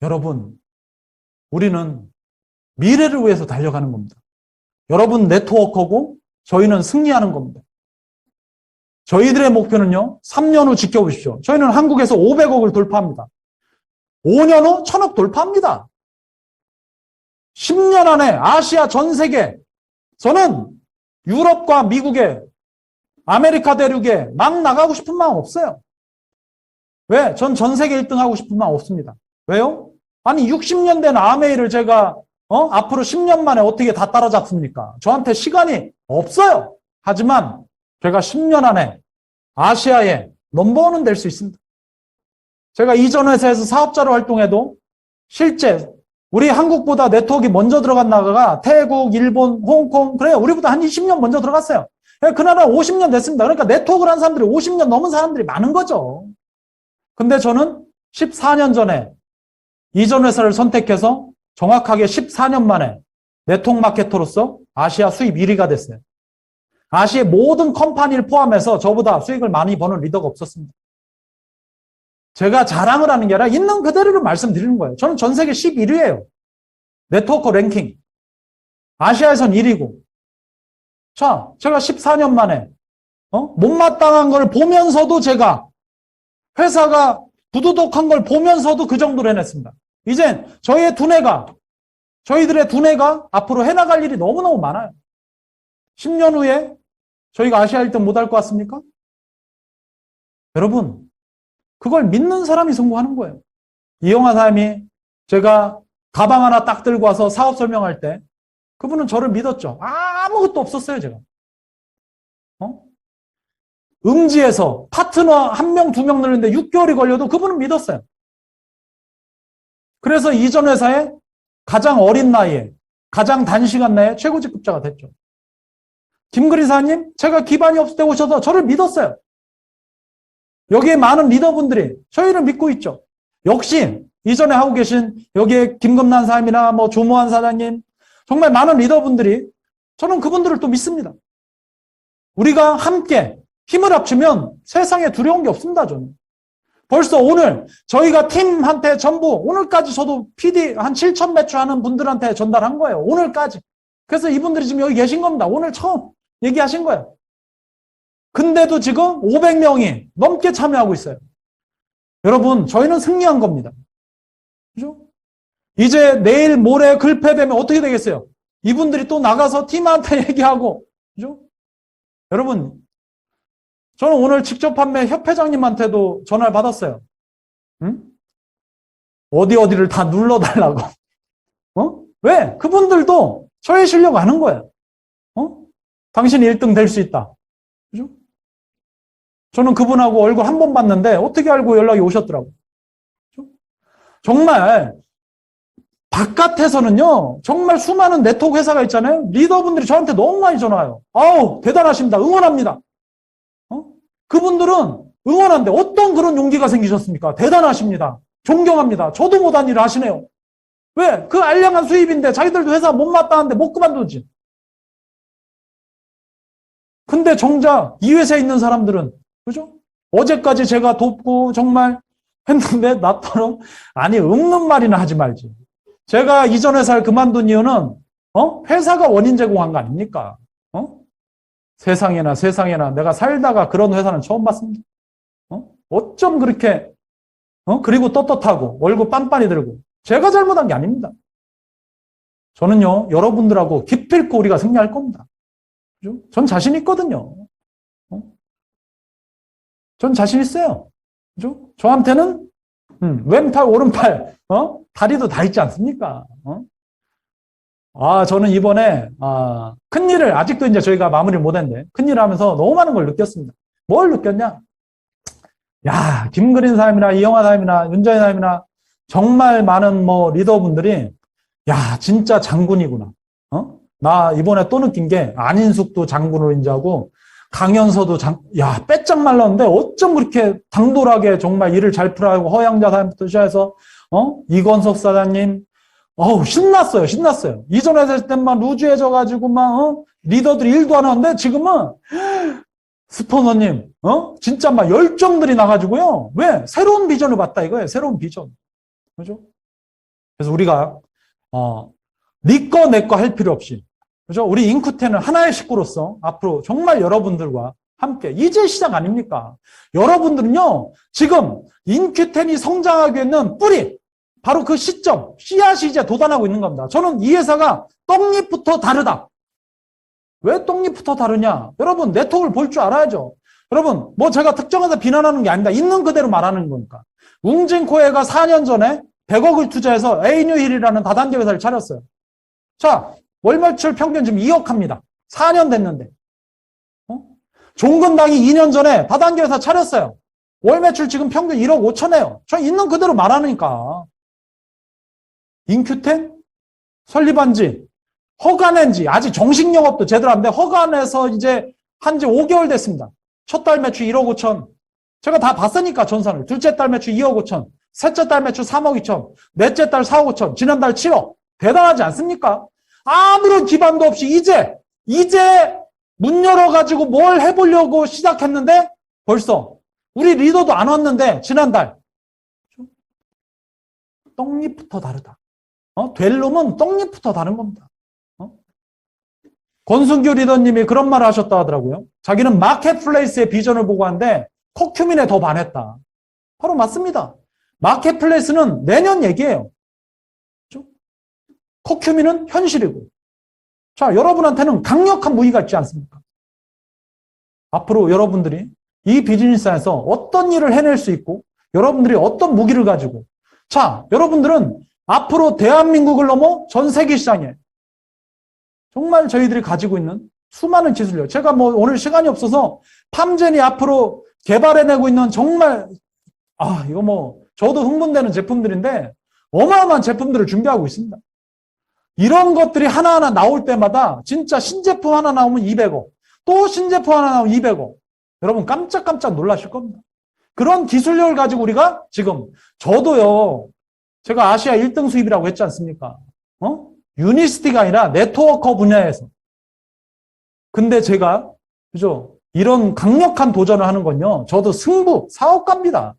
A: 여러분, 우리는 미래를 위해서 달려가는 겁니다. 여러분 네트워크고 저희는 승리하는 겁니다. 저희들의 목표는요. 3년 후 지켜보십시오. 저희는 한국에서 500억을 돌파합니다. 5년 후 1,000억 돌파합니다. 10년 안에 아시아 전 세계, 저는 유럽과 미국에, 아메리카 대륙에 막 나가고 싶은 마음 없어요. 왜? 전 세계 1등 하고 싶은 마음 없습니다. 왜요? 아니 60년 된 아메이를 제가 앞으로 10년 만에 어떻게 다 따라잡습니까? 저한테 시간이 없어요. 하지만 제가 10년 안에 아시아의 넘버원은 될 수 있습니다. 제가 이전 회사에서 사업자로 활동해도 실제 우리 한국보다 네트워크가 먼저 들어간 나라가 태국, 일본, 홍콩, 그래요. 우리보다 한 20년 먼저 들어갔어요. 그 나라 50년 됐습니다. 그러니까 네트워크를 한 사람들이 50년 넘은 사람들이 많은 거죠. 근데 저는 14년 전에 이전 회사를 선택해서 정확하게 14년 만에 네트워크 마케터로서 아시아 수입 1위가 됐어요. 아시아 모든 컴퍼니를 포함해서 저보다 수익을 많이 버는 리더가 없었습니다. 제가 자랑을 하는 게 아니라 있는 그대로를 말씀드리는 거예요. 저는 전 세계 11위예요. 네트워크 랭킹. 아시아에선 1위고. 자, 제가 14년 만에 못마땅한 걸 보면서도 제가 회사가 부도덕한 걸 보면서도 그 정도로 해냈습니다. 이젠 저희들의 두뇌가 앞으로 해나갈 일이 너무너무 많아요. 10년 후에 저희가 아시아 1등 못할 것 같습니까? 여러분, 그걸 믿는 사람이 성공하는 거예요. 이영하 사람이 제가 가방 하나 딱 들고 와서 사업 설명할 때 그분은 저를 믿었죠. 아무것도 없었어요, 제가. 음지에서 파트너 1명, 2명 늘리는데 6개월이 걸려도 그분은 믿었어요. 그래서 이전 회사에 가장 어린 나이에, 가장 단시간 내에 최고직급자가 됐죠. 김그리 사님, 제가 기반이 없을 때 오셔서 저를 믿었어요. 여기에 많은 리더분들이 저희를 믿고 있죠. 역시 이전에 하고 계신 여기에 김금란 사람이나 조모한 사장님, 정말 많은 리더분들이 저는 그분들을 또 믿습니다. 우리가 함께 힘을 합치면 세상에 두려운 게 없습니다, 저는. 벌써 오늘 저희가 팀한테 전부 오늘까지 저도 PD 한 7천 매출 하는 분들한테 전달한 거예요. 오늘까지. 그래서 이분들이 지금 여기 계신 겁니다. 오늘 처음 얘기하신 거예요. 근데도 지금 500명이 넘게 참여하고 있어요. 여러분, 저희는 승리한 겁니다. 그죠? 이제 내일 모레 글패되면 어떻게 되겠어요? 이분들이 또 나가서 팀한테 얘기하고, 그죠? 여러분, 저는 오늘 직접 판매 협회장님한테도 전화를 받았어요. 응? 어디를 다 눌러달라고. 왜? 그분들도 저의 실력 아는 거예요. 당신이 1등 될 수 있다. 그죠? 저는 그분하고 얼굴 한 번 봤는데 어떻게 알고 연락이 오셨더라고요. 그죠? 정말 바깥에서는요, 정말 수많은 네트워크 회사가 있잖아요. 리더분들이 저한테 너무 많이 전화와요. 아우, 대단하십니다. 응원합니다. 그분들은 응원하는데 어떤 그런 용기가 생기셨습니까? 대단하십니다. 존경합니다. 저도 못한 일을 하시네요. 왜? 그 알량한 수입인데 자기들도 회사 못 마땅한데 못 그만두지. 근데 정작 이 회사에 있는 사람들은, 그죠? 어제까지 제가 돕고 정말 했는데 나처럼, 아니, 없는 말이나 하지 말지. 제가 이전 회사를 그만둔 이유는, 회사가 원인 제공한 거 아닙니까? 세상에나 내가 살다가 그런 회사는 처음 봤습니다. 어쩜 그렇게, 그리고 떳떳하고 얼굴 빤빤히 들고. 제가 잘못한 게 아닙니다. 저는요, 여러분들하고 기필코 우리가 승리할 겁니다. 그죠? 전 자신 있거든요. 전 자신 있어요. 그죠? 저한테는, 왼팔, 오른팔, 다리도 다 있지 않습니까? 저는 이번에, 큰일을, 아직도 이제 저희가 마무리를 못했는데, 큰일을 하면서 너무 많은 걸 느꼈습니다. 뭘 느꼈냐? 야, 김그린 사람이나 이영하 사람이나 윤정현 사람이나 정말 많은 리더분들이, 야, 진짜 장군이구나. 나 이번에 또 느낀 게, 안인숙도 장군으로 인지하고, 강연서도 야, 빼짝 말랐는데 어쩜 그렇게 당돌하게 정말 일을 잘 풀어가고, 허양자 사람부터 시작해서, 이건석 사장님, 신났어요. 이전 회사 때만 루즈해져가지고 리더들이 일도 안 하는데 지금은 스포너님, 진짜 막 열정들이 나가지고요. 왜? 새로운 비전을 봤다 이거예요. 새로운 비전. 그죠? 그래서 우리가, 네 거, 내 거 할 필요 없이. 그죠? 우리 인큐텐은 하나의 식구로서 앞으로 정말 여러분들과 함께, 이제 시작 아닙니까? 여러분들은요, 지금 인큐텐이 성장하게 있는 뿌리, 바로 그 시점, 씨앗이 이제 돋아나고 있는 겁니다. 저는 이 회사가 떡잎부터 다르다. 왜 떡잎부터 다르냐? 여러분, 네트워크를 볼 줄 알아야죠. 여러분, 제가 특정해서 비난하는 게 아닙니다. 있는 그대로 말하는 거니까. 웅진코에가 4년 전에 100억을 투자해서 에이뉴힐이라는 다단계 회사를 차렸어요. 자, 월 매출 평균 지금 2억 합니다. 4년 됐는데. 종근당이 2년 전에 다단계 회사 차렸어요. 월 매출 지금 평균 1억 5천이에요. 저 있는 그대로 말하니까. 인큐텐 설립한 지, 허가낸 지, 아직 정식 영업도 제대로 안 돼. 허가내서 이제 한 지 5개월 됐습니다. 첫 달 매출 1억 5천. 제가 다 봤으니까 전산을. 둘째 달 매출 2억 5천. 셋째 달 매출 3억 2천. 넷째 달 4억 5천. 지난달 7억. 대단하지 않습니까? 아무런 기반도 없이 이제 문 열어가지고 뭘 해보려고 시작했는데 벌써 우리 리더도 안 왔는데 지난달 떡잎부터 다르다. 될 놈은 떡잎부터 다른 겁니다. 권순규 리더님이 그런 말을 하셨다 하더라고요. 자기는 마켓플레이스의 비전을 보고 하는데 커큐민에 더 반했다. 바로 맞습니다. 마켓플레이스는 내년 얘기예요. 커큐민은 현실이고. 자, 여러분한테는 강력한 무기가 있지 않습니까? 앞으로 여러분들이 이 비즈니스 안에서 어떤 일을 해낼 수 있고 여러분들이 어떤 무기를 가지고 자, 여러분들은 앞으로 대한민국을 넘어 전 세계 시장에 정말 저희들이 가지고 있는 수많은 기술력. 제가 뭐 오늘 시간이 없어서 팜젠이 앞으로 개발해내고 있는 정말 이거 뭐 저도 흥분되는 제품들인데 어마어마한 제품들을 준비하고 있습니다. 이런 것들이 하나하나 나올 때마다 진짜 신제품 하나 나오면 200억, 또 신제품 하나 나오면 200억. 여러분 깜짝깜짝 놀라실 겁니다. 그런 기술력을 가지고 우리가 지금 저도요. 제가 아시아 1등 수입이라고 했지 않습니까? 유니시티가 아니라 네트워커 분야에서. 근데 제가 그죠? 이런 강력한 도전을 하는 건요. 저도 승부, 사업가입니다.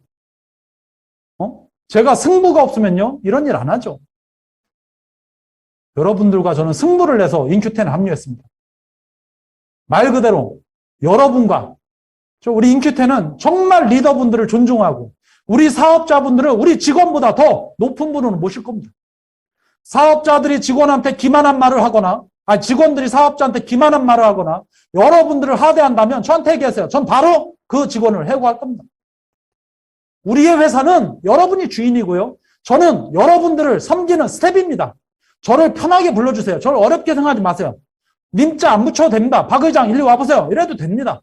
A: 제가 승부가 없으면요. 이런 일 안 하죠. 여러분들과 저는 승부를 내서 인큐텐에 합류했습니다. 말 그대로 여러분과 우리 인큐텐은 정말 리더분들을 존중하고 우리 사업자분들은 우리 직원보다 더 높은 분으로 모실 겁니다. 사업자들이 직원한테 기만한 말을 하거나 직원들이 사업자한테 기만한 말을 하거나 여러분들을 하대한다면 저한테 얘기하세요. 전 바로 그 직원을 해고할 겁니다. 우리의 회사는 여러분이 주인이고요. 저는 여러분들을 섬기는 스텝입니다. 저를 편하게 불러주세요. 저를 어렵게 생각하지 마세요. 님자 안 붙여도 됩니다. 박 의장 일리 와보세요. 이래도 됩니다.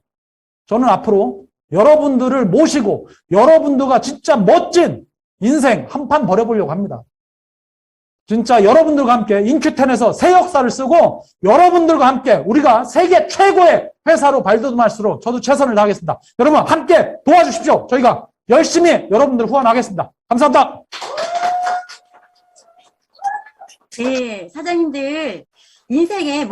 A: 저는 앞으로 여러분들을 모시고 여러분들과 진짜 멋진 인생 한판 벌여보려고 합니다. 진짜 여러분들과 함께 인큐텐에서 새 역사를 쓰고 여러분들과 함께 우리가 세계 최고의 회사로 발돋움할수록 저도 최선을 다하겠습니다. 여러분 함께 도와주십시오. 저희가 열심히 여러분들 후원하겠습니다. 감사합니다.
B: 네, 사장님들 인생에